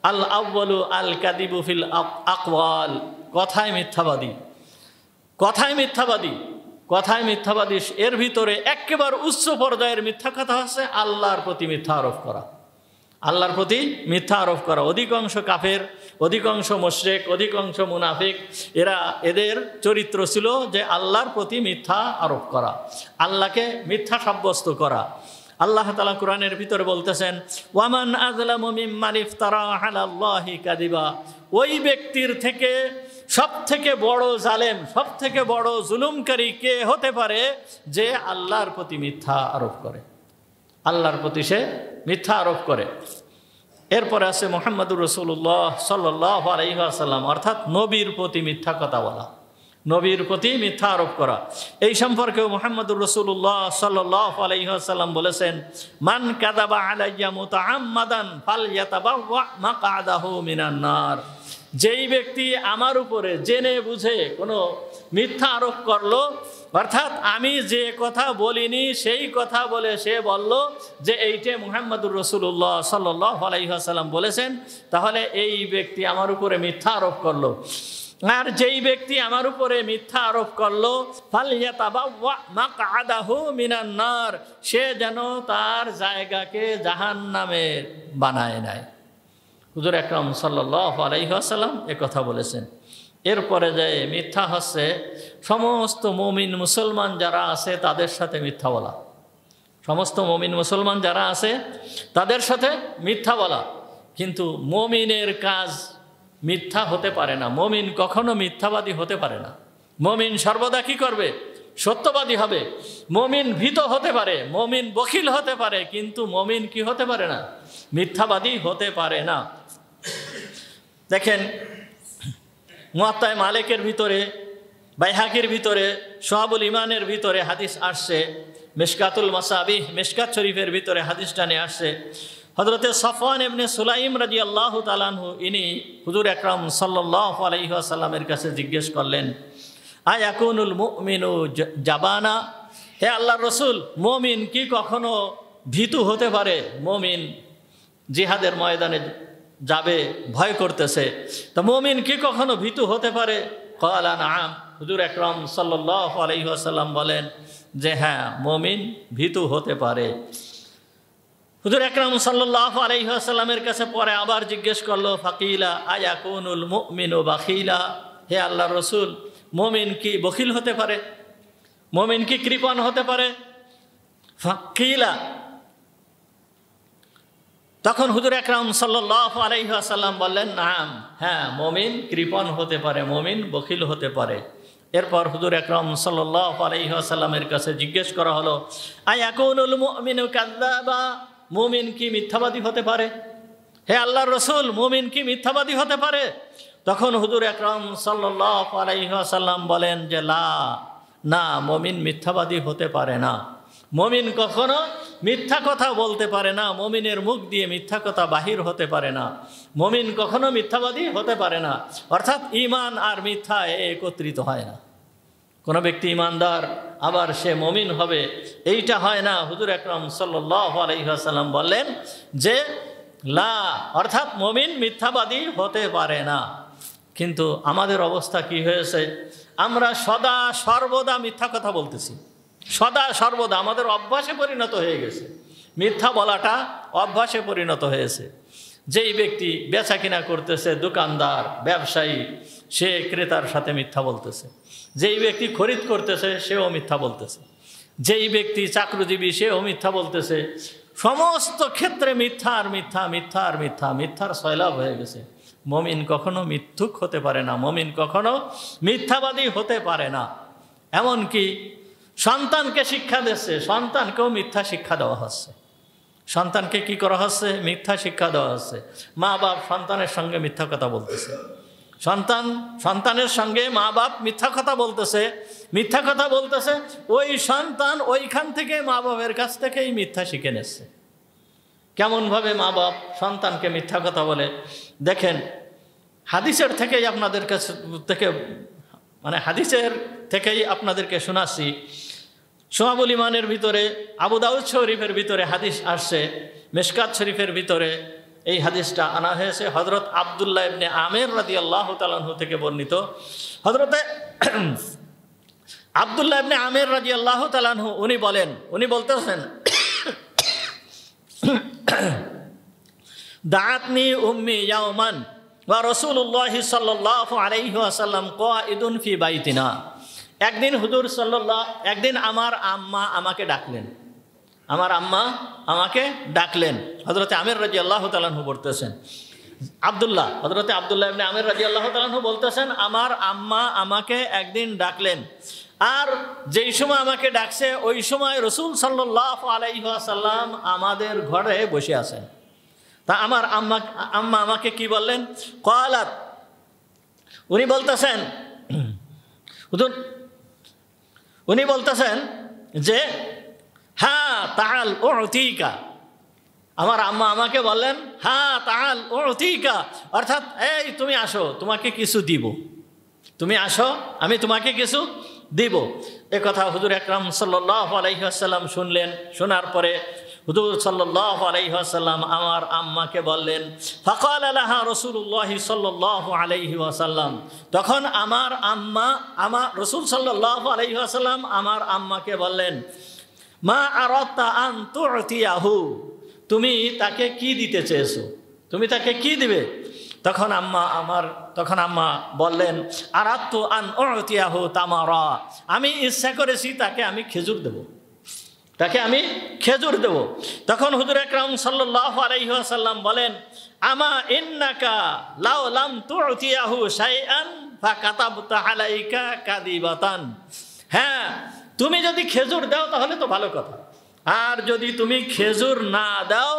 আল আউয়ালু আল কাযিবু ফিল আকওয়াল, কথায় মিথ্যাবাদী। এর ভিতরে একেবারে উচ্চ পর্যায়ের মিথ্যা কথা হচ্ছে আল্লাহর প্রতি মিথ্যা আরোপ করা। অধিকাংশ কাফের, অধিকাংশ মুশরিক, অধিকাংশ মুনাফিক, এদের চরিত্র ছিল যে আল্লাহর প্রতি মিথ্যা আরোপ করা, আল্লাহকে মিথ্যা সাব্যস্ত করা। আল্লাহ তাআলা কোরআনের ভিতরে বলতেছেন, ওয়ামান আযলামু মিম্মান ইফতারা আলাল্লাহি কাযিবা, ওই ব্যক্তির থেকে সবথেকে বড় জালেম, সবথেকে বড় জুলুমকারী কে হতে পারে যে আল্লাহর প্রতি মিথ্যা আরোপ করে, আল্লাহর প্রতি সে মিথ্যা আরোপ করে। এরপরে আছে মুহাম্মদুর রাসূলুল্লাহ সাল্লাল্লাহু আলাইহি ওয়াসাল্লাম, অর্থাৎ নবীর প্রতি মিথ্যা কথা বলা, নবীর প্রতি মিথ্যা আরোপ করা। এই সম্পর্কেও মুহাম্মদুর রাসূলুল্লাহ সাল্লাল্লাহু আলাইহি ওয়াসাল্লাম বলেছেন, মান কাযাবা আলাইয়া মুতাআম্মাদান ফালইয়াতাবাওয়া মাকআদাহু মিনান নার, যেই ব্যক্তি আমার উপরে জেনে বুঝে কোনো মিথ্যা আরোপ করলো, অর্থাৎ আমি যে কথা বলিনি সেই কথা বলে সে বলল যে এইটা মুহাম্মদুর রাসূলুল্লাহ সাল্লাল্লাহু আলাইহি ওয়াসাল্লাম বলেছেন, তাহলে এই ব্যক্তি আমার উপরে মিথ্যা আরোপ করলো। আর যেই ব্যক্তি আমার উপরে মিথ্যা আরোপ করলো, ফালইয়াতাবাওয়া মাকআদাহু মিনান নার, সে যেন তার জায়গাকে জাহান্নামে বানায় নেয়। হুজুর আকরাম সাল্লাল্লাহু আলাইহি ওয়াসাল্লাম এ কথা বলেছেন। এরপরে যে মিথ্যা হচ্ছে সমস্ত মুমিন মুসলমান যারা আছে তাদের সাথে মিথ্যা বলা, সমস্ত মুমিন মুসলমান যারা আছে তাদের সাথে মিথ্যা বলা। কিন্তু মুমিনের কাজ মিথ্যা হতে পারে না, মুমিন কখনো মিথ্যাবাদী হতে পারে না। মুমিন সর্বদা কি করবে? সত্যবাদী হবে। মুমিন ভীত হতে পারে, মুমিন বখিল হতে পারে, কিন্তু মুমিন কি হতে পারে না? মিথ্যাবাদী হতে পারে না। দেখেন, মুয়াত্তা মালিকের ভিতরে, বাইহাকির ভিতরে, শুআবুল ঈমানের ভিতরে হাদিস আসছে, মিশকাতুল মাসাবিহ, মিশকাত শরীফের ভিতরে হাদিসটা নিয়ে আসছে। হযরতে সাফওয়ান ইবনে সুলাইম রাদিয়াল্লাহু তাআলা আনহু, ইনি হুজুর আকরাম সাল্লাল্লাহু আলাইহি ওয়াসাল্লামের কাছে জিজ্ঞেস করলেন, আয়াকুনুল মুমিনু জাবানা, হে আল্লাহর রাসূল, মুমিন কি কখনো ভীতু হতে পারে? মুমিন জিহাদের ময়দানে যাবে, ভয় করতেছে, তো মুমিন কি কখনো ভীতু হতে পারে? ক্বালা নাআম, হুজুর আকরাম সাল্লাল্লাহু আলাইহি ওয়াসাল্লাম বলেন যে হ্যাঁ, মুমিন ভীতু হতে পারে। হুজুর আকরাম সাল্লাল্লাহু আলাইহি ওয়াসাল্লামের কাছে পরে আবার জিজ্ঞেস করলো, ফাকিলা আয়াকুনুল মুমিনু বাখিলা, হে আল্লাহর রাসূল, মুমিন কি বখিল হতে পারে? মুমিন কি কৃপণ হতে পারে? ফাকিলা, তখন হুজুর আকরাম সাল্লাল্লাহু আলাইহি ওয়াসাল্লাম বললেন, নাম, হ্যাঁ, মুমিন কৃপণ হতে পারে, মুমিন বখিল হতে পারে। এরপর হুজুর আকরাম সাল্লাল্লাহু আলাইহি ওয়াসাল্লামের কাছে জিজ্ঞেস করা হলো, আয়াকুনুল মুমিনু কাযযাবা, মুমিন কি মিথ্যাবাদী হতে পারে? হে আল্লাহর রাসূল, মুমিন কি মিথ্যাবাদী হতে পারে? তখন হুজুর আকরাম সাল্লাল্লাহু আলাইহি ওয়াসাল্লাম বলেন যে না, মুমিন মিথ্যাবাদী হতে পারে না। মুমিন কখনো মিথ্যা কথা বলতে পারে না, মুমিনের মুখ দিয়ে মিথ্যা কথা বাহির হতে পারে না, মুমিন কখনো মিথ্যাবাদী হতে পারে না। অর্থাৎ ঈমান আর মিথ্যা একত্রিত হয় না। কোনো ব্যক্তি ঈমানদার আবার সে মুমিন হবে, এইটা হয় না। হুজুর আকরাম সাল্লাল্লাহু আলাইহি ওয়াসাল্লাম বললেন যে লা, অর্থাৎ মুমিন মিথ্যাবাদী হতে পারে না। কিন্তু আমাদের অবস্থা কি হয়েছে? আমরা সদা সর্বদা মিথ্যা কথা বলতেছি, সদা সর্বদা আমাদের অভ্যাসে পরিণত হয়ে গেছে। মিথ্যা বলাটা অভ্যাসে পরিণত হয়েছে। যেই ব্যক্তি বেচা কিনা করতেছে, দোকানদার ব্যবসায়ী, সে ক্রেতার সাথে মিথ্যা বলতেছে। যেই ব্যক্তি খরিদ করতেছে সেও মিথ্যা বলতেছে। যেই ব্যক্তি চাকরিজীবী সেও মিথ্যা বলতেছে। সমস্ত ক্ষেত্রে মিথ্যা আর মিথ্যা, মিথ্যা আর মিথ্যা, মিথ্যার সয়লাভ হয়ে গেছে। মুমিন কখনো মিথ্যুক হতে পারে না, মুমিন কখনো মিথ্যাবাদী হতে পারে না। এমনকি সন্তানকে শিক্ষা দিচ্ছে, সন্তানকেও মিথ্যা শিক্ষা দেওয়া হচ্ছে। সন্তানকে কি করা হচ্ছে? মিথ্যা শিক্ষা দেওয়া হচ্ছে। মা বাপ সন্তানের সঙ্গে মিথ্যা কথা বলতেছে, সন্তানের সঙ্গে মা বাপ মিথ্যা কথা বলতেছে, মিথ্যা কথা বলতেছে। ওই সন্তান ওইখান থেকে মা বাপের কাছ থেকেই মিথ্যা শিখে নিচ্ছে। কেমনভাবে মা বাপ সন্তানকে মিথ্যা কথা বলে দেখেন। হাদিসের থেকেই আপনাদের কাছে হাদিসের থেকেই আপনাদেরকে শোনাচ্ছি। শুআবুল ঈমানের ভিতরে, আবু দাউদ শরীফের ভিতরে হাদিস আসছে, মিশকাত শরীফের ভিতরে এই হাদিসটা আনা হয়েছে। হযরত আব্দুল্লাহ ইবনে আমির রাদিয়াল্লাহু তাআলা আনহু থেকে বর্ণিত। হযরতে আব্দুল্লাহ ইবনে আমির রাদিয়াল্লাহু তাআলা আনহু উনি বলতেছেন, দাআতনি উম্মি ইয়াওমান ওয়া রাসূলুল্লাহ সাল্লাল্লাহু আলাইহি ওয়াসাল্লাম কাঈদুন ফি বাইতিনা। একদিন আমার আম্মা আমাকে ডাকলেন, হযরতে আমির রাদিয়াল্লাহু তাআলা আনহু বলতেছেন, হযরতে আব্দুল্লাহ ইবনে আমির রাদিয়াল্লাহু তাআলা আনহু বলতেছেন, আমার আম্মা আমাকে একদিন ডাকলেন। আর যেই সময় আমাকে ডাকছে ওই সময় রাসূল সাল্লাল্লাহু আলাইহি ওয়াসাল্লাম আমাদের ঘরে বসে আছেন। তা আমার আম্মা আমাকে কি বললেন? ক্বালাত, উনি বলতেছেন যে হ্যাঁ তাআল উতিকা। আমার আম্মা আমাকে বললেন হ্যাঁ তাআল উতিকা, অর্থাৎ এই তুমি আসো, তোমাকে কিছু দিব, তুমি আসো, আমি তোমাকে কিছু দিব। এ কথা হুজুর আকরাম সাল্লাল্লাহু আলাইহি ওয়াসাল্লাম শুনলেন। শোনার পরে হুজুর সাল্লাল্লাহু আলাইহি ওয়াসাল্লাম আমার আম্মাকে বললেন, ফাকালা লাহা রাসূলুল্লাহ সাল্লাল্লাহু আলাইহি ওয়াসাল্লাম। তখন রাসূল সাল্লাল্লাহু আলাইহি ওয়াসাল্লাম আমার আম্মাকে বললেন, মা আরাদতা আন তু'তিয়াহু, তুমি তাকে কি দিতে চেয়েছো, তুমি তাকে কি দিবে? তখন আম্মা বললেন, আরাদতু আন উ'তিয়াহু তামারা, আমি ইচ্ছা করেছি তাকে আমি খেজুর দেব, তখন হুজুর আকরাম সাল্লাল্লাহু আলাইহি ওয়াসাল্লাম বলেন, আমা ইন্নাকা লাউ লাম তু'তিয়াহু শাইআন ফাকাতাবতা আলাইকা কাদিবাতান। হ্যাঁ, তুমি যদি খেজুর দাও তাহলে তো ভালো কথা, আর যদি তুমি খেজুর না দাও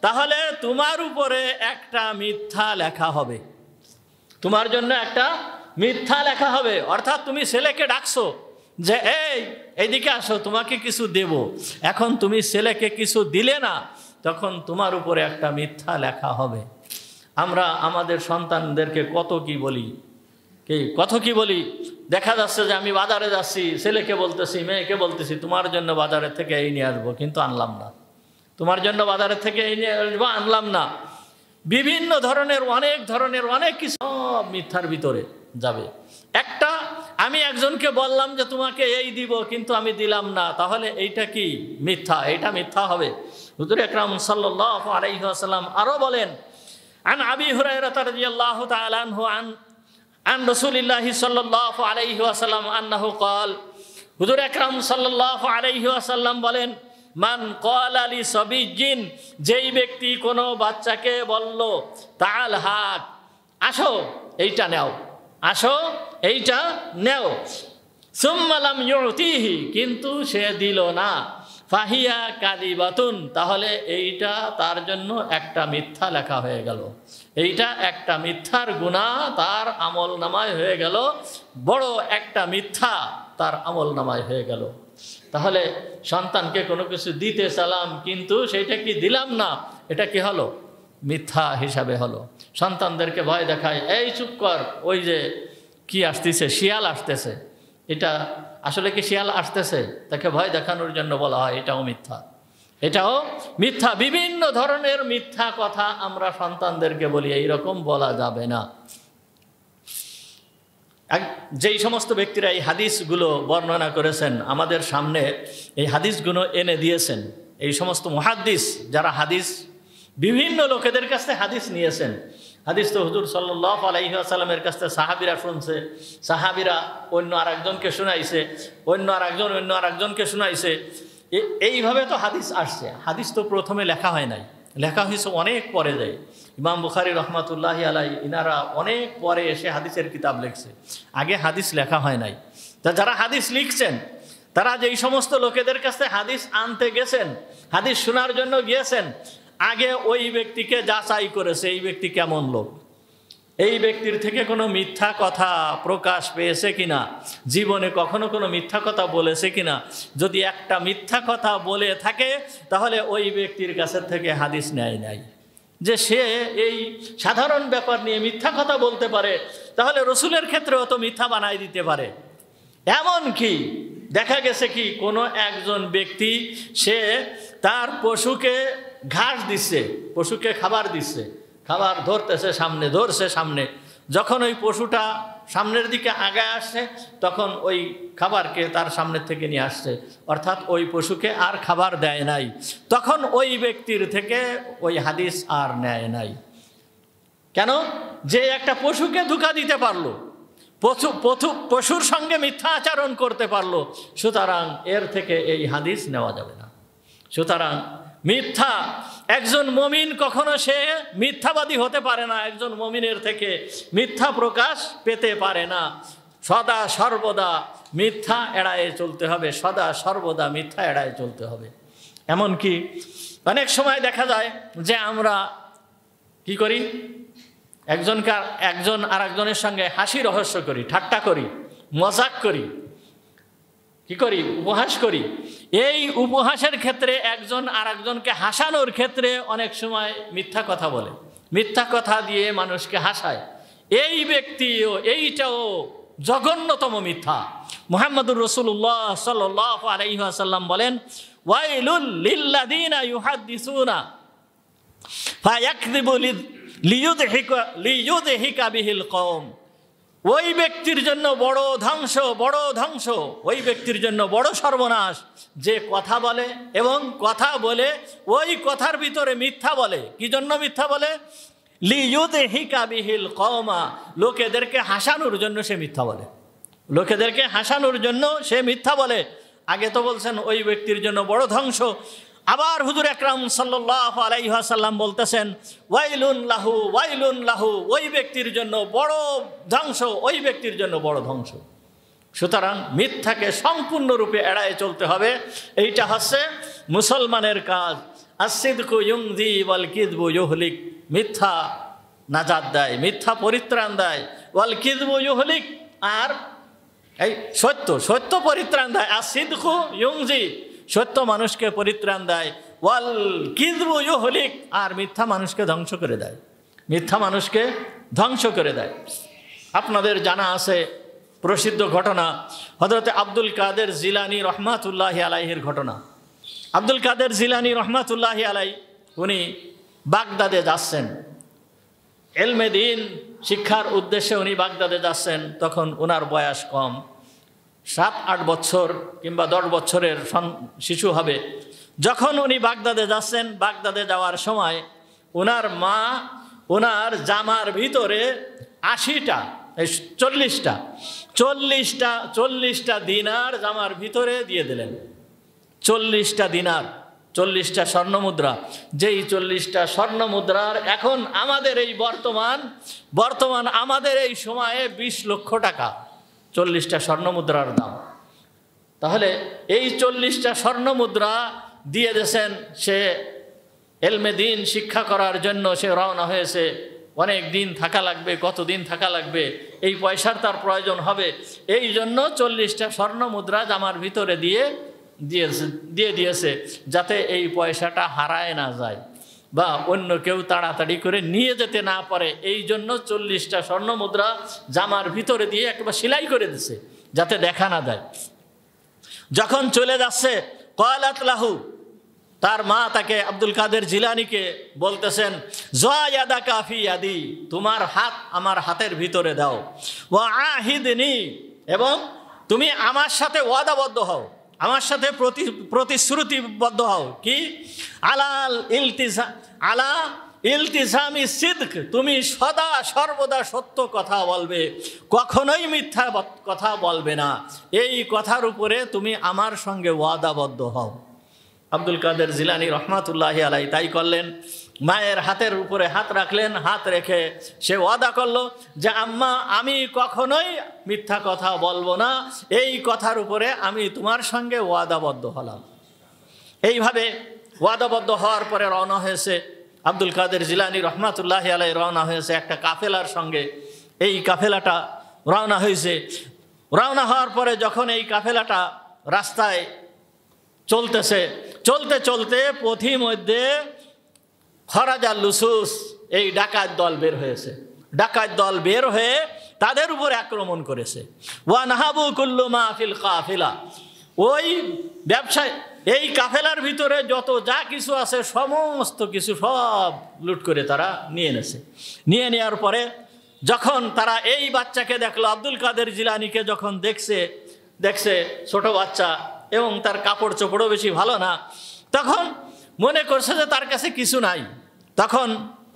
তাহলে তোমার উপরে একটা মিথ্যা লেখা হবে, তোমার জন্য একটা মিথ্যা লেখা হবে। অর্থাৎ তুমি ছেলেকে ডাকছো যে এইদিকে আসো, তোমাকে কিছু দেব, এখন তুমি ছেলেকে কিছু দিলে না, তখন তোমার উপরে একটা মিথ্যা লেখা হবে। আমরা আমাদের সন্তানদেরকে কত কি বলি। দেখা যাচ্ছে যে আমি বাজারে যাচ্ছি, ছেলেকে বলতেছি, মেয়েকে বলতেছি তোমার জন্য বাজারের থেকে এই নিয়ে আসবো, কিন্তু আনলাম না, তোমার জন্য বাজারের থেকে এই নিয়ে আসবো, আনলাম না। বিভিন্ন ধরনের অনেক কিছু সব মিথ্যার ভিতরে যাবে। আমি একজনকে বললাম যে তোমাকে এই দিব, কিন্তু আমি দিলাম না, তাহলে এইটা কি মিথ্যা, এইটা মিথ্যা হবে। হুজুর আকরাম সাল্লাল্লাহু আলাইহি ওয়াসাল্লাম আরো বলেন, আন আবি হুরায়রা রাদিয়াল্লাহু তাআলা আনহু আন রাসূলিল্লাহি সাল্লাল্লাহু আলাইহি ওয়াসাল্লাম আন্নাহু ক্বাল, হুজুর আকরাম সাল্লাল্লাহু আলাইহি ওয়াসাল্লাম বলেন, মান ক্বালা লি সাবিয়্যিন, যেই ব্যক্তি কোনো বাচ্চাকে বলল, তাআল হাক, আসো এইটা নেও, সুম্মা লাম ইউতিহি, কিন্তু সে দিল না, ফাহিয়া কাযিবাতুন, তাহলে এইটা তার জন্য একটা মিথ্যা লেখা হয়ে গেল, এইটা একটা মিথ্যার গুনাহ তার আমলনামায় হয়ে গেল, বড় একটা মিথ্যা তার আমলনামায় হয়ে গেল। তাহলে সন্তানকে কোনো কিছু দিতে চালাম, কিন্তু সেইটা কি দিলাম না, এটা কি হলো? মিথ্যা হিসাবে হলো। সন্তানদেরকে ভয় দেখায়, এই চুপ কর, ওই যে কি আসতেছে, শিয়াল আসতেছে, এটা আসলে কি শিয়াল আসতেছে, তাকে ভয় দেখানোর জন্য বলা হয়, এটাও মিথ্যা। এটাও মিথ্যা। বিভিন্ন ধরনের মিথ্যা কথা আমরা সন্তানদেরকে বলি, এইরকম বলা যাবে না। যেই সমস্ত ব্যক্তিরা এই হাদিসগুলো বর্ণনা করেছেন, আমাদের সামনে এই হাদিসগুলো এনে দিয়েছেন, এই সমস্ত মুহাদ্দিস যারা হাদিস বিভিন্ন লোকেদের কাছ থেকে হাদিস নিয়েছেন। হাদিস তো হুজুর সাল্লাল্লাহু আলাইহি ওয়াসাল্লামের কাছ থেকে সাহাবীরা শুনছে, সাহাবীরা অন্য আরেকজনকে শোনাইছে, অন্য আরেকজনকে শোনাইছে। এইভাবে তো হাদিস আসছে। হাদিস তো প্রথমে লেখা হয় নাই, লেখা হয়েছে অনেক পরে যায়। ইমাম বুখারী রহমাতুল্লাহি আলাইহি ইনারা অনেক পরে এসে হাদিসের কিতাব লিখছে, আগে হাদিস লেখা হয় নাই। তা যারা হাদিস লিখছেন তারা যেই সমস্ত লোকেদের কাছে হাদিস আনতে গেছেন, হাদিস শোনার জন্য গিয়েছেন, আগে ওই ব্যক্তিকে যাচাই করেছে এই ব্যক্তি কেমন লোক, এই ব্যক্তির থেকে কোনো মিথ্যা কথা প্রকাশ পেয়েছে কিনা, জীবনে কখনো কোনো মিথ্যা কথা বলেছে কিনা। যদি একটা মিথ্যা কথা বলে থাকে তাহলে ওই ব্যক্তির কাছে থেকে হাদিস নেয় নাই। যে সে এই সাধারণ ব্যাপার নিয়ে মিথ্যা কথা বলতে পারে, তাহলে রসুলের ক্ষেত্রেও তো মিথ্যা বানাই দিতে পারে। এমন কি দেখা গেছে কি কোনো একজন ব্যক্তি সে তার পশুকে ঘাস দিচ্ছে, পশুকে খাবার দিচ্ছে, খাবার ধরতেছে সামনে, ধরছে সামনে, যখন ওই পশুটা সামনের দিকে আগায় আসছে তখন ওই খাবারকে তার সামনের থেকে নিয়ে আসছে, অর্থাৎ ওই পশুকে আর খাবার দেয় নাই। তখন ওই ব্যক্তির থেকে ওই হাদিস আর নেয় নাই। কেন? যে একটা পশুকে ধোঁকা দিতে পারলো, পশুর সঙ্গে মিথ্যা আচরণ করতে পারলো, সুতরাং এর থেকে এই হাদিস নেওয়া যাবে না। সুতরাং মিথ্যা, একজন মুমিন কখনো সে মিথ্যাবাদী হতে পারে না, একজন মুমিনের থেকে মিথ্যা প্রকাশ পেতে পারে না। সদা সর্বদা মিথ্যা এড়ায়ে চলতে হবে, সদা সর্বদা মিথ্যা এড়ায়ে চলতে হবে। এমনকি অনেক সময় দেখা যায় যে আমরা কি করি, একজন আর একজনের সঙ্গে হাসি রহস্য করি, ঠাট্টা করি, মজাক করি, কি করি, উপহাস করি। এই উপহাসের ক্ষেত্রে একজন আর একজনকে হাসানোর ক্ষেত্রে অনেক সময় মিথ্যা কথা বলে, মিথ্যা কথা দিয়ে মানুষকে হাসায়। এই ব্যক্তিও, এইটাও জঘন্যতম মিথ্যা। মুহাম্মদুর রাসূলুল্লাহ সাল্লাল্লাহু আলাইহি ওয়াসাল্লাম বলেন, ওয়াইলুল লিল্লাযিনা ইউহাদ্দিসুনা ফায়াকযিবু লিইউযহিকা বিহিল কওম। ওই ব্যক্তির জন্য বড় ধ্বংস, বড় ধ্বংস, ওই ব্যক্তির জন্য বড় সর্বনাশ যে কথা বলে এবং কথা বলে ওই কথার ভিতরে মিথ্যা বলে। কি জন্য মিথ্যা বলে? লিইউযহিকা বিহিল কওমা, লোকেদেরকে হাসানোর জন্য সে মিথ্যা বলে, লোকেদেরকে হাসানোর জন্য সে মিথ্যা বলে। আগে তো বলছেন ওই ব্যক্তির জন্য বড় ধ্বংস, আবার হুজুর আকরাম সাল্লাল্লাহু আলাইহি ওয়াসাল্লাম বলতেছেন, ওয়াইলুন লাহু, ওয়াইলুন লাহু, ওই ব্যক্তির জন্য বড় ধ্বংস, ওই ব্যক্তির জন্য বড় ধ্বংস। সুতরাং মিথ্যাকে সম্পূর্ণরূপে এড়ায়ে চলতে হবে, এইটা হচ্ছে মুসলমানের কাজ। আসিদকু ইউনজি ওয়াল কিযবু ইউহলিক, মিথ্যা নাজাত দেয়, মিথ্যা পরিত্রাণ দেয়, ওয়াল কিযবু ইউহলিক, আর এই সত্য পরিত্রাণ দেয়। আসিদকু ইউনজি, সত্য মানুষকে পরিত্রাণ দেয়, ওয়াল কিযবু ইউহলিক, আর মিথ্যা মানুষকে ধ্বংস করে দেয়, মিথ্যা মানুষকে ধ্বংস করে দেয়। আপনাদের জানা আছে প্রসিদ্ধ ঘটনা, হযরত আব্দুল কাদের জিলানী রহমাতুল্লাহি আলাইহির ঘটনা। আব্দুল কাদের জিলানী রহমাতুল্লাহি আলাইহি উনি বাগদাদে যাচ্ছেন, ইলমে দ্বীন শিক্ষার উদ্দেশ্যে উনি বাগদাদে যাচ্ছেন। তখন ওনার বয়স কম, 7-8 বছর কিংবা 10 বছরের শিশু হবে। যখন উনি বাগদাদে যাচ্ছেন, বাগদাদে যাওয়ার সময় ওনার মা ওনার জামার ভিতরে 80টা 40টা দিনার জামার ভিতরে দিয়ে দিলেন। 40টা দিনার, 40টা স্বর্ণমুদ্রা, যেই 40টা স্বর্ণমুদ্রার এখন আমাদের এই বর্তমান আমাদের এই সময়ে 20 লক্ষ টাকা 40টা স্বর্ণমুদ্রার দাম। তাহলে এই 40টা স্বর্ণমুদ্রা দিয়ে দিয়েছেন, সে ইলমে দ্বীন শিক্ষা করার জন্য সে রওনা হয়েছে। অনেক দিন থাকা লাগবে, কতদিন থাকা লাগবে, এই পয়সার তার প্রয়োজন হবে, এই জন্য 40টা স্বর্ণমুদ্রা জামার ভিতরে দিয়ে দিয়েছে, যাতে এই পয়সাটা হারায় না যায় বা অন্য কেউ তাড়াতাড়ি করে নিয়ে যেতে না পারে। এই জন্য 40টা স্বর্ণমুদ্রা জামার ভিতরে দিয়ে একবার সেলাই করে দিছে, যাতে দেখা না যায়। যখন চলে যাচ্ছে, ক্বালাত লাহু, তার মা তাকে আব্দুল কাদের জিলানীকে বলতেছেন, জয়াদা কাফি আদি, তোমার হাত আমার হাতের ভিতরে দাও, ওয়া আহিদনি, এবং তুমি আমার সাথে ওয়াদাবদ্ধ হও, আমার সাথে প্রতিশ্রুতিবদ্ধ হও, কি আলা ইলতিজামি সিদক, তুমি সদা সর্বদা সত্য কথা বলবে, কখনোই মিথ্যা কথা বলবে না, এই কথার উপরে তুমি আমার সঙ্গে ওয়াদাবদ্ধ হও। আব্দুল কাদের জিলানী রহমাতুল্লাহি আলাইহি তাই করলেন। মায়ের হাতের উপরে হাত রাখলেন, হাত রেখে সে ওয়াদা করলো যে আম্মা, আমি কখনোই মিথ্যা কথা বলবো না, এই কথার উপরে আমি তোমার সঙ্গে ওয়াদাবদ্ধ হলাম। এইভাবে ওয়াদাবদ্ধ হওয়ার পরে রওনা হয়েছে আব্দুল কাদের জিলানী রহমাতুল্লাহি আলাইহি, রওনা হয়েছে একটা কাফেলার সঙ্গে। এই কাফেলাটা রওনা হয়েছে। রওনা হওয়ার পরে যখন এই কাফেলাটা রাস্তায় চলতেছে, চলতে চলতে পথিমধ্যে খরাজাল লুসুস, এই ডাকাত দল বের হয়েছে। ডাকাত দল বের হয়ে তাদের উপরে আক্রমণ করেছে। ওয়া নাহাবু কুল্লু মা ফিল কাফিলা, ওই ব্যবসায় এই কাফেলার ভিতরে যত যা কিছু আছে সমস্ত কিছু সব লুট করে তারা নিয়ে নেছে। নিয়ে নেওয়ার পরে যখন তারা এই বাচ্চাকে দেখলো, আব্দুল কাদের জিলানীকে যখন দেখছে ছোট বাচ্চা এবং তার কাপড় চোপড়ও বেশি ভালো না, তখন মনে করছে যে তার কাছে কিছু নাই। তখন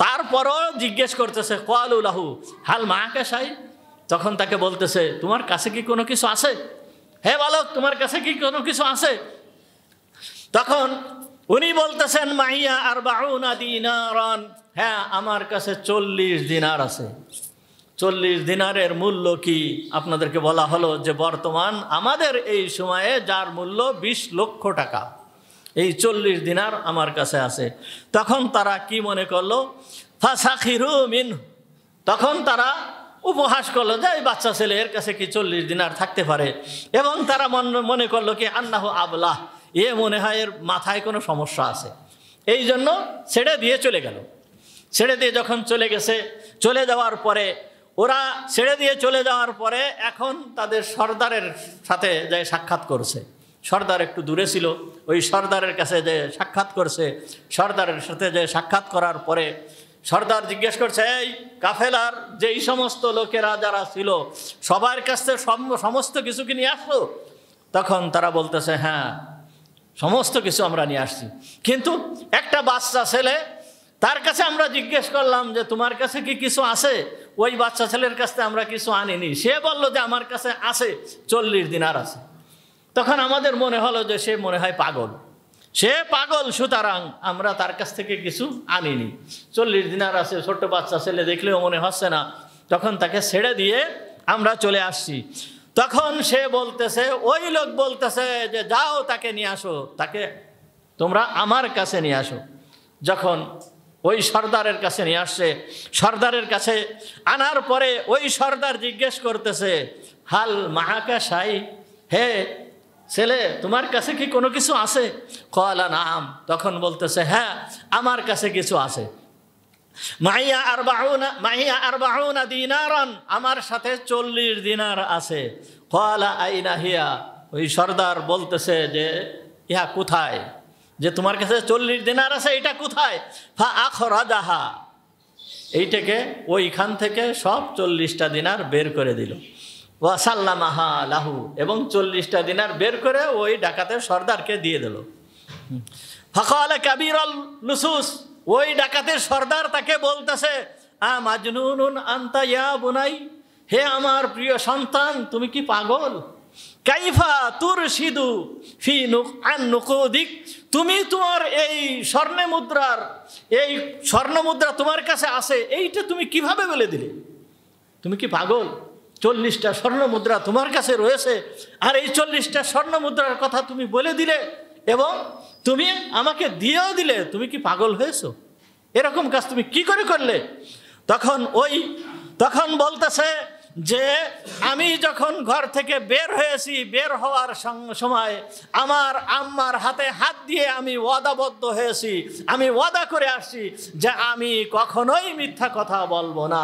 তারপরও জিজ্ঞেস করতেছে, ক্বালু লাহু হাল মাআকা শাই, তখন তাকে বলতেছে, তোমার কাছে কি কোনো কিছু আছে? হে বালক, তোমার কাছে কি কোনো কিছু আছে? তখন উনি বলতেছেন, মাইয়া আরবাউনা দিনারান, হ্যাঁ আমার কাছে 40 দিনার আছে। 40 দিনারের মূল্য কি? আপনাদেরকে বলা হলো যে বর্তমান আমাদের এই সময়ে যার মূল্য 20 লক্ষ টাকা, এই 40 দিনার আমার কাছে আছে। তখন তারা কি মনে করলো? ফাসাখিরু মিনহু, তখন তারা উপহাস করলো যে এই বাচ্চা ছেলে, এর কাছে কি 40 দিনার থাকতে পারে? এবং তারা মনে করলো কি আন্নাহু আবলাহ, এ মনে হয় এর মাথায় কোনো সমস্যা আছে, এই জন্য ছেড়ে দিয়ে চলে গেল। ছেড়ে দিয়ে যখন চলে গেছে, চলে যাওয়ার পরে ওরা ছেড়ে দিয়ে চলে যাওয়ার পরে এখন তাদের সর্দারের সাথে যে সাক্ষাৎ করছে। সর্দার একটু দূরে ছিল, ওই সর্দারের কাছে যে সাক্ষাৎ করছে। সর্দারের সাথে যে সাক্ষাৎ করার পরে সর্দার জিজ্ঞেস করছে, এই কাফেলার যেই সমস্ত লোকেরা যারা ছিল সবার কাছে সমস্ত কিছু কি নিয়ে আসলো? তখন তারা বলতেছে, হ্যাঁ সমস্ত কিছু আমরা নিয়ে আসছি, কিন্তু একটা বাচ্চা ছেলে, তার কাছে আমরা জিজ্ঞেস করলাম যে তোমার কাছে কি কিছু আছে? ওই বাচ্চা ছেলের কাছে আমরা কিছু আনিনি, সে বলল যে আমার কাছে আছে 40 দিনার আছে। তখন আমাদের মনে হলো যে সে মনে হয় পাগল, সে পাগল, সুতরাং আমরা তার কাছ থেকে কিছু আনিনি। 40 দিনার আছে, ছোট্ট বাচ্চা ছেলে দেখলেও মনে হচ্ছে না। তখন তাকে ছেড়ে দিয়ে আমরা চলে আসছি। তখন সে বলতেছে, ওই লোক বলতেছে যে যাও তাকে নিয়ে আসো, তাকে তোমরা আমার কাছে নিয়ে আসো। যখন ওই সর্দারের কাছে নিয়ে আসছে, সর্দারের কাছে আনার পরে ওই সর্দার জিজ্ঞেস করতেছে, হাল মাহাকা শাই, হে ছেলে তোমার কাছে কি কোনো কিছু আছে? ক্বালা নাম, তখন বলতেছে, হ্যাঁ আমার কাছে কিছু আছে। মাইয়া আরবাউনা দিনারান, আমার সাথে 40 দিনার আছে। ক্বালা আইনা হিয়া, ওই সর্দার বলতেছে যে ইহা কোথায়, যে তোমার কাছে 40 দিনার আছে, এটা কোথায়? ফা আখরাজাহা, এইটাকে ওইখান থেকে সব 40টা দিনার বের করে দিল। ওয়া সাল্লামাহা লাহু, এবং 40টা দিনার বের করে ওই ডাকাতের সর্দারকে দিয়ে দিল। ফাকালা কাবীরুল লুসুস, ওই ডাকাতের সর্দার তাকে বলতেছে, আ মাজনুনুন আনতা ইয়া বুনাই, হে আমার প্রিয় সন্তান তুমি কি পাগল? কাইফা তুরশিদু ফি আন নুকুদিক, তুমি তোমার এই স্বর্ণমুদ্রা তোমার কাছে আছে, এইটা তুমি কিভাবে বলে দিলে? তুমি কি পাগল? 40টা স্বর্ণমুদ্রা তোমার কাছে রয়েছে, আর এই 40টা স্বর্ণমুদ্রার কথা তুমি বলে দিলে এবং তুমি আমাকে দিয়েও দিলে, তুমি কি পাগল হয়েছো? এরকম কাজ তুমি কি করে করলে? তখন বলতেছে যে আমি যখন ঘর থেকে বের হয়েছি, বের হওয়ার সময় আমার আম্মার হাতে হাত দিয়ে আমি ওয়াদাবদ্ধ হয়েছি, আমি ওয়াদা করে আসছি যে আমি কখনোই মিথ্যা কথা বলবো না।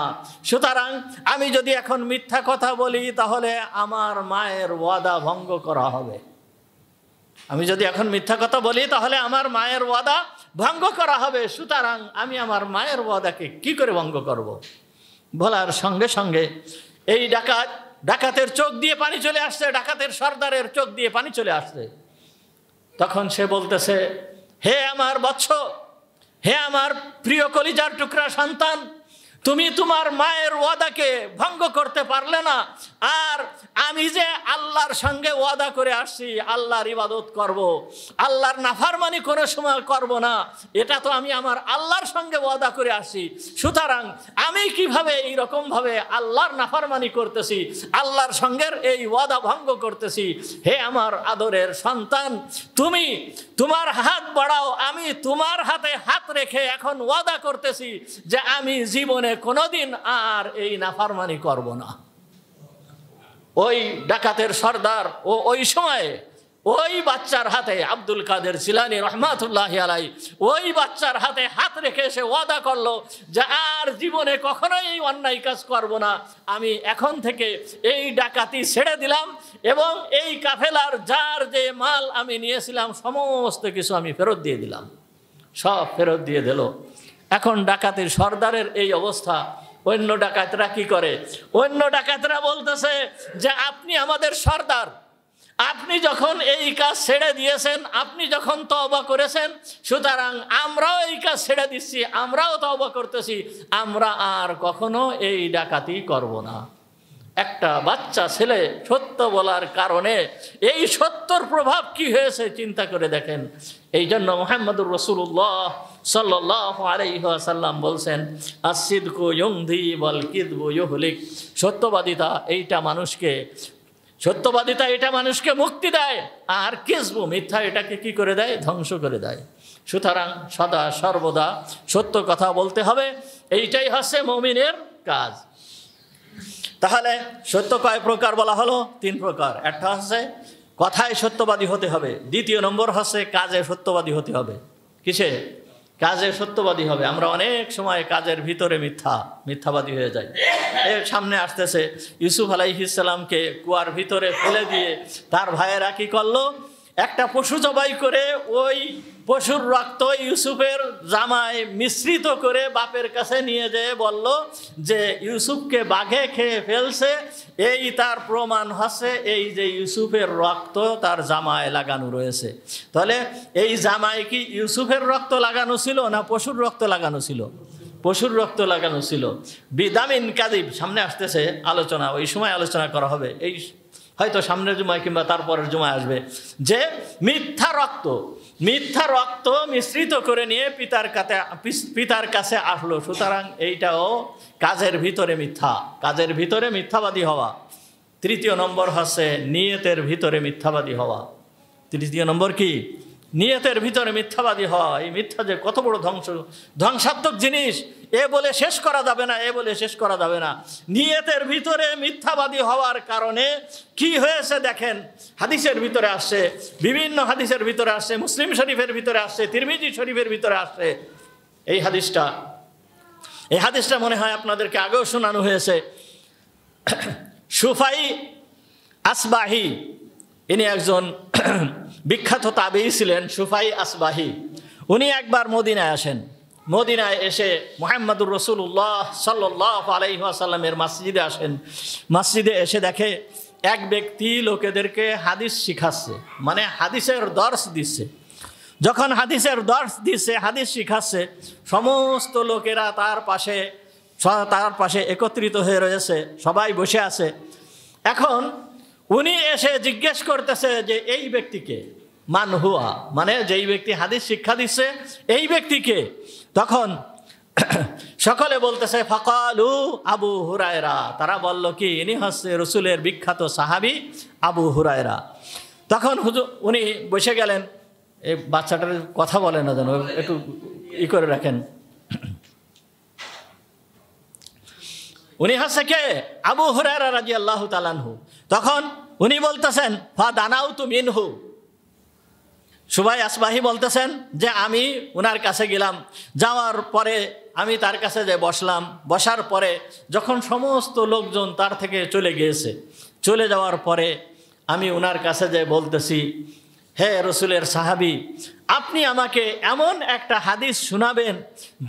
সুতরাং আমি যদি এখন মিথ্যা কথা বলি তাহলে আমার মায়ের ওয়াদা ভঙ্গ করা হবে। আমি যদি এখন মিথ্যা কথা বলি তাহলে আমার মায়ের ওয়াদা ভঙ্গ করা হবে, সুতরাং আমি আমার মায়ের ওয়াদাকে কি করে ভঙ্গ করব। বলার সঙ্গে সঙ্গে এই ডাকাতের চোখ দিয়ে পানি চলে আসছে, ডাকাতের সর্দারের চোখ দিয়ে পানি চলে আসছে। তখন সে বলতেছে, হে আমার বৎস, হে আমার প্রিয় কলিজার টুকরা সন্তান, তুমি তোমার মায়ের ওয়াদাকে ভঙ্গ করতে পারলে না, আর আমি যে আল্লাহর সঙ্গে ওয়াদা করে আসছি আল্লাহর ইবাদত করব, আল্লাহর নাফরমানি কোনো সময় করব না, এটা তো আমি আমার আল্লাহর সঙ্গে ওয়াদা করে আসছি, সুতরাং আমি কিভাবে এইরকমভাবে আল্লাহর নাফরমানি করতেছি, আল্লাহর সঙ্গের এই ওয়াদা ভঙ্গ করতেছি। হে আমার আদরের সন্তান, তুমি তোমার হাত বাড়াও, আমি তোমার হাতে হাত রেখে এখন ওয়াদা করতেছি যে আমি জীবনে কোনোদিন আর এই নাফরমানি করব না। ওই ডাকাতের সর্দার ও ওই সময়ে ওই বাচ্চার হাতে, আব্দুল কাদের জিলানী রহমাতুল্লাহি আলাইহি, ওই বাচ্চার হাতে হাত রেখে সে ওয়াদা করলো যে আর জীবনে কখনোই এই অন্যায় কাজ করব না, আমি এখন থেকে এই ডাকাতি ছেড়ে দিলাম এবং এই কাফেলার যার যে মাল আমি নিয়েছিলাম সমস্ত কিছু আমি ফেরত দিয়ে দিলাম। সব ফেরত দিয়ে দিল। এখন ডাকাতির সর্দারের এই অবস্থা, অন্য ডাকাতরা কি করে? অন্য ডাকাতরা বলতেছে যে আপনি আমাদের সর্দার, আপনি যখন এই কাজ ছেড়ে দিয়েছেন, আপনি যখন তওবা করেছেন, সুতরাং আমরাও এই কাজ ছেড়ে দিচ্ছি, আমরাও তওবা করতেছি, আমরা আর কখনো এই ডাকাতি করব না। একটা বাচ্চা ছেলে সত্য বলার কারণে এই সত্যর প্রভাব কি হয়েছে চিন্তা করে দেখেন। এই জন্য মুহাম্মদুর রাসূলুল্লাহ সাল্লাল্লাহু আলাইহি ওয়াসাল্লাম বলছেন, আসিদকু ইউমদি ওয়াল কিযবু ইউহলিক। সত্যবাদিতা এটা মানুষকে মুক্তি দেয়, আর কিযবু মিথ্যা এটাকে কি করে দেয়? ধ্বংস করে দেয়। সুতরাং সদা সর্বদা সত্য কথা বলতে হবে, এইটাই হচ্ছে মুমিনের কাজ। তাহলে সত্য কয় প্রকার বলা হলো? 3 প্রকার। একটা হচ্ছে কথায় সত্যবাদী হতে হবে, দ্বিতীয় নম্বর হচ্ছে কাজে সত্যবাদী হতে হবে। কিসে? কাজে সত্যবাদী হবে। আমরা অনেক সময় কাজের ভিতরে মিথ্যাবাদী হয়ে যাই। এর সামনে আসতেছে ইউসুফ আলাইহিস সালামকে কুয়ার ভিতরে ফেলে দিয়ে তার ভাইয়েরা কি করলো? একটা পশু জবাই করে ওই পশুর রক্ত ইউসুফের জামায় মিশ্রিত করে বাপের কাছে নিয়ে যেয়ে বলল যে ইউসুফকে বাঘে খেয়ে ফেলছে, এই তার প্রমাণ হচ্ছে এই যে ইউসুফের রক্ত তার জামায় লাগানো রয়েছে। তাহলে এই জামায় কি ইউসুফের রক্ত লাগানো ছিল না পশুর রক্ত লাগানো ছিল? পশুর রক্ত লাগানো ছিল। বিদামিন কাদিব সামনে আসতেছে আলোচনা, ওই সময় আলোচনা করা হবে, এই হয়তো সামনের জুমায় কিংবা তারপরের জুমায় আসবে, যে মিথ্যা রক্ত মিশ্রিত করে নিয়ে পিতার কাছে আসলো। সুতরাং এইটাও কাজের ভিতরে মিথ্যাবাদী হওয়া। তৃতীয় নম্বর হচ্ছে নিয়তের ভিতরে মিথ্যাবাদী হওয়া। তৃতীয় নম্বর কি? নিয়তের ভিতরে মিথ্যাবাদী হওয়া। এই মিথ্যা যে কত বড় ধ্বংসাত্মক জিনিস, এ বলে শেষ করা যাবে না। নিয়তের ভিতরে মিথ্যাবাদী হওয়ার কারণে কি হয়েছে দেখেন, হাদিসের ভিতরে আসছে, বিভিন্ন হাদিসের ভিতরে আসছে, মুসলিম শরীফের ভিতরে আসছে, তিরমিজি শরীফের ভিতরে আসছে। এই হাদিসটা মনে হয় আপনাদেরকে আগেও শোনানো হয়েছে। সুফাই আসবাহি, ইনি একজন বিখ্যাত তাবেঈ ছিলেন, সুফাই আসবাহি। উনি একবার মদিনায় আসেন। মদিনায় এসে মুহাম্মদুর রাসূলুল্লাহ সাল্লাল্লাহু আলাইহি ওয়াসাল্লামের মসজিদে আসেন। মসজিদে এসে দেখে এক ব্যক্তি লোকেদেরকে হাদিস শিখাচ্ছে, মানে হাদিসের দর্স দিচ্ছে। যখন হাদিসের দর্স দিচ্ছে, হাদিস শিখাচ্ছে, সমস্ত লোকেরা তার পাশে একত্রিত হয়ে রয়েছে, সবাই বসে আছে। এখন উনি এসে জিজ্ঞেস করতেছে যে এই ব্যক্তিকে, মান হুয়া, মানে যেই ব্যক্তি হাদিস শিক্ষা দিচ্ছে এই ব্যক্তিকে। তখন সকলে বলতেছে ফাকালু আবু হুরায়রা, তারা বলল কি ইনি হচ্ছে রসুলের বিখ্যাত সাহাবী আবু হুরায়রা। তখন উনি বসে গেলেন। এই বাচ্চাটার কথা বলে না যেন, একটু করে রাখেন। উনি হচ্ছে কে? আবু হুরায়রা রাদিয়াল্লাহু তাআলা আনহু। তখন উনি বলতেছেন ফাদানাউতু মিনহু, সুফাই আসবাহি বলতেছেন যে আমি ওনার কাছে গেলাম, যাওয়ার পরে আমি তার কাছে যে বসলাম, বসার পরে যখন সমস্ত লোকজন তার থেকে চলে গিয়েছে, চলে যাওয়ার পরে আমি ওনার কাছে যে বলতেছি হে রসুলের সাহাবী, আপনি আমাকে এমন একটা হাদিস শোনাবেন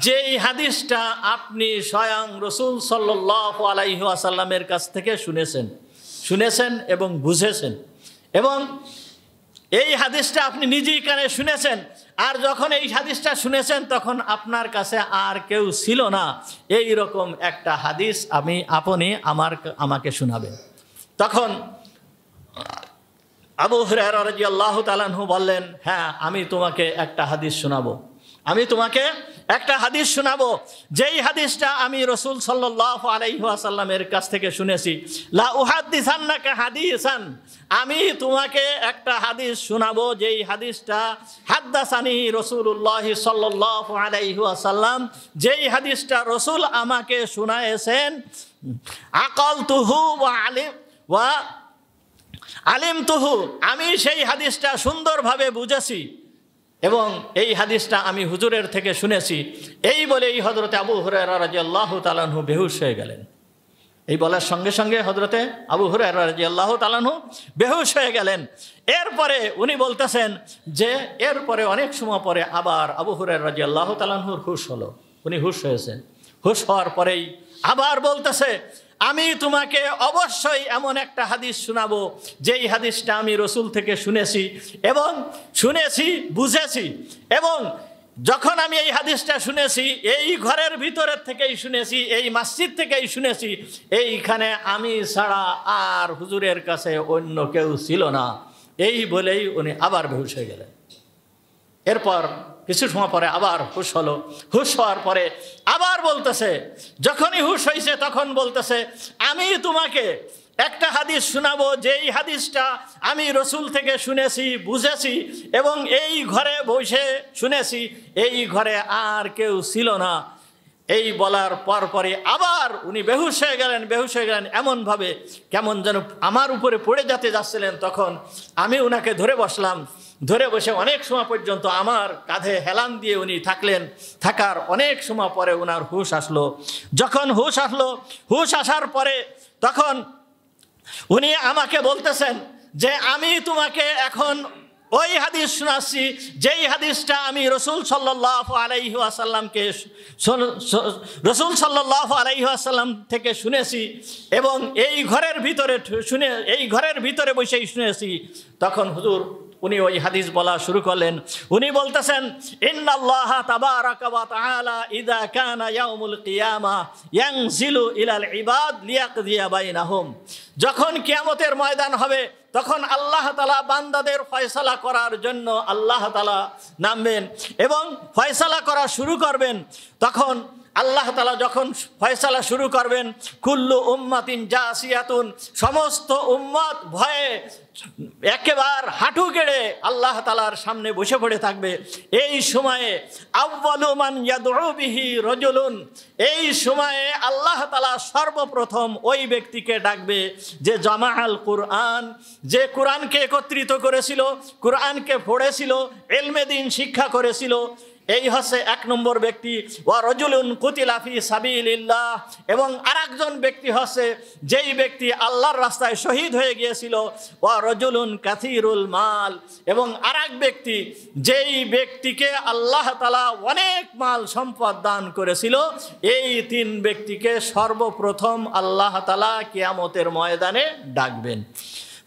যেই হাদিসটা আপনি স্বয়ং রসুল সাল্লাল্লাহু আলাইহি ওয়াসাল্লামের কাছ থেকে শুনেছেন এবং বুঝেছেন, এবং এই হাদিসটা আপনি নিজেই কানে শুনেছেন। আর যখন এই হাদিসটা শুনেছেন তখন আপনার কাছে আর কেউ ছিল না, এই রকম একটা হাদিস আপনি আমাকে শোনাবেন। তখন আবু হুরায়রা রাদিয়াল্লাহু তাআলা আনহু বললেন, হ্যাঁ, আমি তোমাকে একটা হাদিস শোনাবো, যেই হাদিসটা আমি রাসূল সাল্লাল্লাহু আলাইহি ওয়াসাল্লামের কাছ থেকে শুনেছি। লা উহাদ্দিসান্নাকা হাদিসান, আমি তোমাকে একটা হাদিস শোনাবো যেই হাদিসটা হাদ্দাসানি রাসূলুল্লাহ সাল্লাল্লাহু আলাইহি ওয়াসাল্লাম, যেই হাদিসটা রাসূল আমাকে শোনায়েছেন। আকালতুহু ওয়া আলিমতুহু, আমি সেই হাদিসটা সুন্দরভাবে বুঝেছি এবং এই হাদিসটা আমি হুজুরের থেকে শুনেছি। এই বলেই হযরতে আবু হুরায়রা রাদিয়াল্লাহু তাআলা আনহু বেহুশ হয়ে গেলেন। এই বলার সঙ্গে সঙ্গে হযরতে আবু হুরায়রা রাদিয়াল্লাহু তাআলা আনহু বেহুশ হয়ে গেলেন। এরপরে উনি বলতেছেন যে এরপরে অনেক সময় পরে আবার আবু হুরায়রা রাদিয়াল্লাহু তাআলা আনহুর হুশ হলো, উনি হুশ হয়েছেন। হুশ হওয়ার পরেই আবার বলতেছে, আমি তোমাকে অবশ্যই এমন একটা হাদিস শোনাবো যেই হাদিসটা আমি রসুল থেকে শুনেছি বুঝেছি, এবং যখন আমি এই হাদিসটা শুনেছি এই ঘরের ভিতরের থেকেই শুনেছি, এই মসজিদ থেকেই শুনেছি, এইখানে আমি ছাড়া আর হুজুরের কাছে অন্য কেউ ছিল না। এই বলেই উনি আবার বেহুশ হয়ে গেলেন। এরপর কিছু সময় পরে আবার হুশ হলো। হুশ হওয়ার পরে আবার বলতেছে, যখনই হুশ হয়েছে তখন বলতেছে, আমি তোমাকে একটা হাদিস শোনাবো যেই হাদিসটা আমি রসুল থেকে শুনেছি বুঝেছি, এবং এই ঘরে বসে শুনেছি, এই ঘরে আর কেউ ছিল না। এই বলার পরে আবার উনি বেহুশ হয়ে গেলেন এমনভাবে কেমন যেন আমার উপরে পড়ে যাচ্ছিলেন। তখন আমি ওনাকে ধরে বসলাম, ধরে বসে অনেক সময় পর্যন্ত আমার কাঁধে হেলান দিয়ে উনি থাকার অনেক সময় পরে ওনার হুশ আসলো। যখন হুশ আসার পরে তখন উনি আমাকে বলতেছেন যে আমি তোমাকে এখন ওই হাদিস শোনাচ্ছি যেই হাদিসটা আমি রসুল সাল্লাল্লাহু আলাইহি ওয়াসাল্লাম থেকে শুনেছি, এবং এই ঘরের ভিতরে বসেই শুনেছি। তখন হুজুর উনি ওই হাদিস বলা শুরু করলেন। উনি বলতেছেন, ইন্নাল্লাহা তাবারাকা ওয়া তাআলা ইযা কানা ইয়াউমুল কিয়ামা ইয়ানজিলু ইলাল ইবাদ লিয়াকদিয়া বাইনাহুম, যখন কিয়ামতের ময়দান হবে তখন আল্লাহ তাআলা বান্দাদের ফয়সালা করার জন্য আল্লাহ তাআলা নামবেন এবং ফয়সালা করা শুরু করবেন। তখন আল্লাহ তাআলা যখন ফয়সালা শুরু করবেন, কুল্লু উম্মাতিন জাসিয়াতুন, সমস্ত উম্মত ভয়ে একেবারে হাঁটু গেড়ে আল্লাহ তাআলার সামনে বসে পড়ে থাকবে। এই সময়ে আউয়ালু মান ইয়াদউ বিহি রাজুলুন, এই সময়ে আল্লাহ তাআলা সর্বপ্রথম ওই ব্যক্তিকে ডাকবে যে জামাআল কুরআন, যে কোরআনকে একত্রিত করেছিল, কোরআনকে পড়েছিল, ইলমে দ্বীন শিক্ষা করেছিল। এই হচ্ছে এক নম্বর ব্যক্তি। ওয়া রাজুলুন কুতিলা ফি সাবিলিল্লাহ, এবং আরেকজন ব্যক্তি হচ্ছে যেই ব্যক্তি আল্লাহর রাস্তায় শহীদ হয়ে গিয়েছিল। ওয়া রাজুলুন কাসীরুল মাল, এবং আরেক ব্যক্তি যেই ব্যক্তিকে আল্লাহ তাআলা অনেক মাল সম্পদ দান করেছিল। এই তিন ব্যক্তিকে সর্বপ্রথম আল্লাহ তাআলা কিয়ামতের ময়দানে ডাকবেন।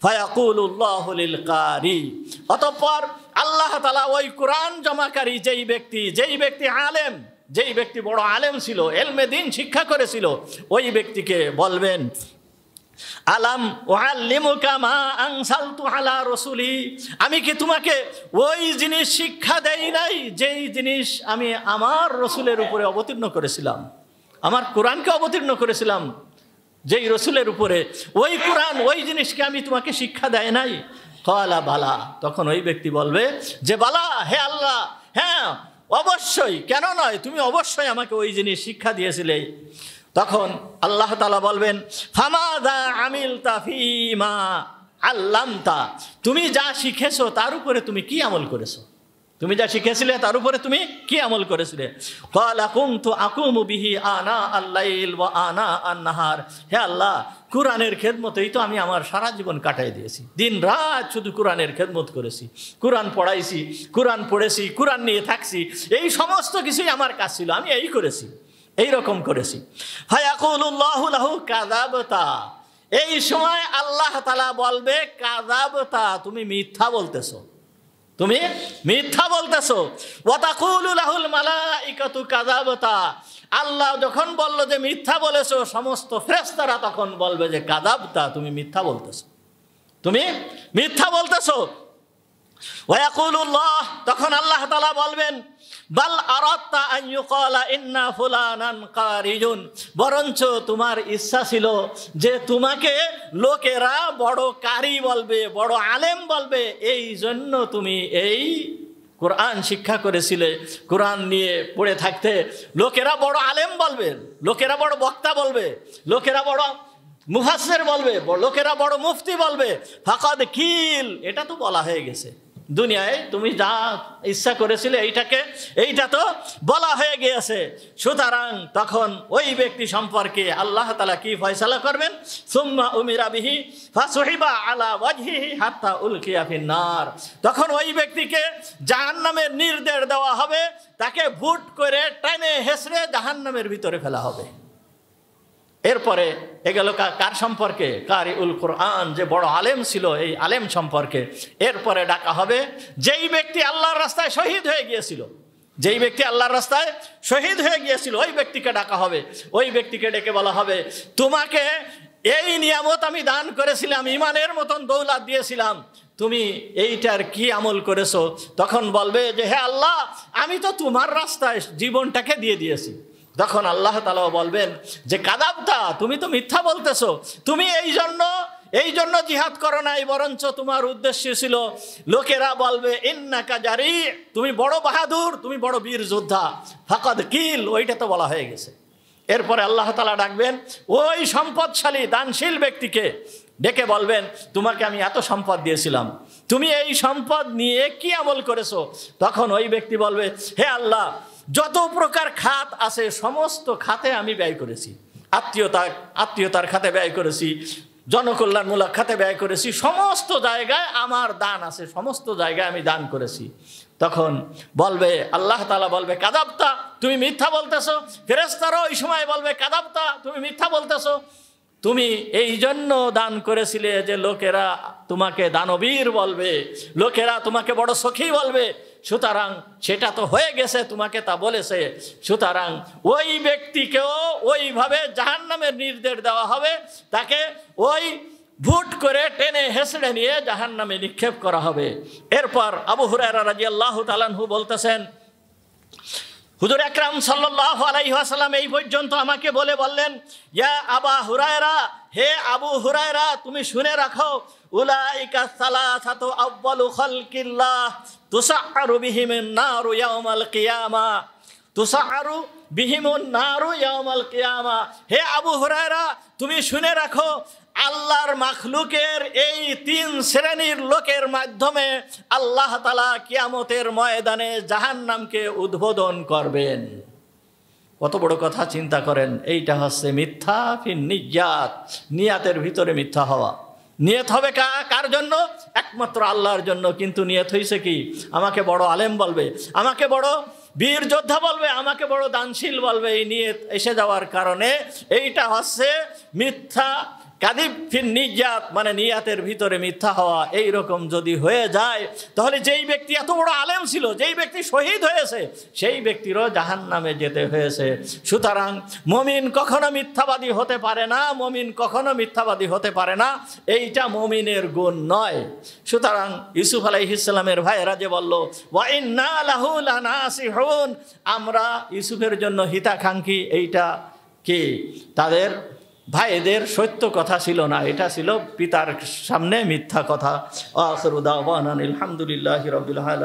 ফায়াকুলুল্লাহু লিল কারি, অতঃপর আল্লাহ তাআলা ওই কোরআন জমাকারী যেই ব্যক্তি আলেম, যেই ব্যক্তি বড় আলেম ছিল, ইলমে দ্বীন শিক্ষা করেছিল, ওই ব্যক্তিকে বলবেন, আলাম উআল্লিমুকা মা আনসালতু আলা রাসূলি, আমি কি তোমাকে ওই জিনিস শিক্ষা দেই নাই যেই জিনিস আমি আমার রসুলের উপরে অবতীর্ণ করেছিলাম, আমার কোরআনকে অবতীর্ণ করেছিলাম যেই রসুলের উপরে, ওই কোরআন ওই জিনিসকে আমি তোমাকে শিক্ষা দেয় নাই? কালা বালা, তখন ওই ব্যক্তি বলবে যে বালা, হে আল্লাহ, হ্যাঁ অবশ্যই, কেন নয়, তুমি অবশ্যই আমাকে ওই জিনিস শিক্ষা দিয়েছিলে। তখন আল্লাহ তাআলা বলবেন, ফামাযা আমিলতা ফীমা আল্লামতা, তুমি যা শিখেছো তার উপরে তুমি কি আমল করেছো? তুমি যা শিখেছিলে তার উপরে তুমি কি আমল করেছিলে? ক্বালা কুনতু আকুমু বিহি আনা আল-লাইল ওয়া আনা আন-নাহার। হে আল্লাহ, কুরআনের খেদমতেই তো আমি আমার সারা জীবন কাটাই দিয়েছি। দিন রাত শুধু কুরআনের খেদমত করেছি, কুরআন পড়াইছি, কুরআন পড়েছি, কুরআন নিয়ে থাকছি, এই সমস্ত কিছুই আমার কাজ ছিল, আমি এই করেছি, এই রকম করেছি। ফায়াকুলুল্লাহু লাহু কাযাবতা। এই সময় আল্লাহ তাআলা বলবে কাযাবতা, তুমি মিথ্যা বলতেছো, তুমি মিথ্যা বলতেছো। ওয়া তাকুলু লাহুল মালাইকাতু কাযাবতা। আল্লাহ যখন বলল যে মিথ্যা বলেছো, সমস্ত ফেরেশতারা তখন বলবে যে কাযাবতা, তুমি মিথ্যা বলতেছো, তুমি মিথ্যা বলতেছো। ওয়া ইয়াকুলুল্লাহ, তখন আল্লাহ তাআলা বলবেন বাল আরাদতা আন ইউকালা ইন্না ফুলানান কারিজুন। বরঞ্চ তোমার ইচ্ছা ছিল যে তোমাকে লোকেরা বড় কারি বলবে, বড় আলেম বলবে, এই জন্য তুমি এই কোরআন শিক্ষা করেছিলে, কোরআন নিয়ে পড়ে থাকতে লোকেরা বড় আলেম বলবে, লোকেরা বড় বক্তা বলবে, লোকেরা বড় মুফাসসির বলবে, লোকেরা বড় মুফতি বলবে। ফাকাদ কিল, এটা তো বলা হয়ে গেছে দুনিয়ায়, তুমি যা ইচ্ছা করেছিলে এইটা তো বলা হয়ে গিয়েছে। সুতরাং তখন ওই ব্যক্তি সম্পর্কে আল্লাহ তাআলা কি ফয়সালা করবেন? সুম্মা উমিরা বিহি ফাসুহিবা আলা ওয়াজহিহি হাত্তা উলকিয়া ফিন-নার। তখন ওই ব্যক্তিকে জাহান্নামের নির্দেশ দেওয়া হবে, তাকে ভুট করে টেনে হেঁচড়ে জাহান্নামের ভিতরে ফেলা হবে। এরপরে এগুলো কার সম্পর্কে? কারিউল কোরআন, যে বড় আলেম ছিল, এই আলেম সম্পর্কে। এরপরে ডাকা হবে যেই ব্যক্তি আল্লাহর রাস্তায় শহীদ হয়ে গিয়েছিল, যেই ব্যক্তি আল্লাহর রাস্তায় শহীদ হয়ে গিয়েছিল, ওই ব্যক্তিকে ডাকা হবে। ওই ব্যক্তিকে ডেকে বলা হবে তোমাকে এই নিয়ামত আমি দান করেছিলাম, ইমানের মতন দৌলত দিয়েছিলাম, তুমি এইটার কি আমল করেছো? তখন বলবে যে হে আল্লাহ, আমি তো তোমার রাস্তায় জীবনটাকে দিয়ে দিয়েছি। তখন আল্লাহ তাআলা বলবেন যে কাযাবতা, তুমি তো মিথ্যা বলতেছো, তুমি এই জন্য জিহাদ করো নাই, বরঞ্চ তোমার উদ্দেশ্য ছিল লোকেরা বলবে ইন্নাকা জারি, তুমি বড় বাহাদুর, তুমি বড় বীর যোদ্ধা। ফাকাদ কিল, ওইটা তো বলা হয়ে গেছে। এরপরে আল্লাহ তাআলা ডাকবেন ওই সম্পদশালী দানশীল ব্যক্তিকে, ডেকে বলবেন তোমাকে আমি এত সম্পদ দিয়েছিলাম, তুমি এই সম্পদ নিয়ে কি আমল করেছো? তখন ওই ব্যক্তি বলবে হে আল্লাহ, যত প্রকার খাত আছে সমস্ত খাতে আমি ব্যয় করেছি, আত্মীয়তার খাতে ব্যয় করেছি, জনকল্যাণমূলক খাতে ব্যয় করেছি, সমস্ত জায়গায় আমার দান আছে, সমস্ত জায়গায় আমি দান করেছি। তখন বলবে আল্লাহ তাআলা বলবে কাযাবতা, তুমি মিথ্যা বলতেছো। ফেরেশতারাও ওই সময় বলবে কাযাবতা, তুমি মিথ্যা বলতেছো, তুমি এই জন্য দান করেছিলে যে লোকেরা তোমাকে দানবীর বলবে, লোকেরা তোমাকে বড় সখী বলবে। সুতরাং সেটা তো হয়ে গেছে, তোমাকে তা বলেছে। সুতরাং ওই ব্যক্তিকেও ওইভাবে জাহান্নামের নির্দেশ দেওয়া হবে, তাকে ওই ভুট করে টেনে হেঁচড়ে নিয়ে জাহান্নামে নিক্ষেপ করা হবে। এরপর আবু হুরায়রা রাদিয়াল্লাহু তাআলা আনহু বলতেছেন, হুজুর আকরাম সাল্লাল্লাহু আলাইহি ওয়াসাল্লাম এই পর্যন্ত আমাকে বললেন ইয়া আবা হুরায়রা, হে আবু হুরায়রা, তুমি শুনে রাখো, উলাইকা সালাসাতু আউয়ালু খালকিল্লাহ তুসাআরু বিহিমুন নারু ইয়াউমাল কিয়ামা, তুসাআরু বিহিমুন নারু ইয়াউমাল কিয়ামা। হে আবু হুরায়রা, তুমি শুনে রাখো, আল্লাহর মাখলুকের এই 3 শ্রেণীর লোকের মাধ্যমে আল্লাহ তাআলা কিয়ামতের ময়দানে জাহান্নামকে উদ্বোধন করবেন। কত বড় কথা চিন্তা করেন। এইটা হচ্ছে মিথ্যা ফিন নিয়াত, নিয়াতের ভিতরে মিথ্যা হওয়া। নিয়ত হবে কার জন্য? একমাত্র আল্লাহর জন্য। কিন্তু নিয়ত হয়েছে কি? আমাকে বড় আলেম বলবে, আমাকে বড় বীর যোদ্ধা বলবে, আমাকে বড় দানশীল বলবে। এই নিয়ত এসে যাওয়ার কারণে এইটা হচ্ছে মিথ্যা কাযিব ফিন নিয়াত, মানে নিয়াতের ভিতরে মিথ্যা হওয়া। এই রকম যদি হয়ে যায় তাহলে যেই ব্যক্তি এত বড় আলেম ছিল, যেই ব্যক্তি শহীদ হয়েছে, সেই ব্যক্তিরও জাহান্নামে যেতে হয়েছে। সুতরাং মুমিন কখনো মিথ্যাবাদী হতে পারে না, মুমিন কখনো মিথ্যাবাদী হতে পারে না, এইটা মুমিনের গুণ নয়। সুতরাং ইউসুফ আলাইহিস সালামের ভাইয়েরা যে বলল ওয়া ইন্না লাহু লানাসিহুন, আমরা ইউসুফের জন্য হিতাকাঙ্ক্ষী, এইটা কি তাদের ভাইদের সত্য কথা ছিল না, এটা ছিল পিতার সামনে মিথ্যা কথা। আখিরু দাওয়ানা আলহামদুলিল্লাহি রাব্বিল আলামিন।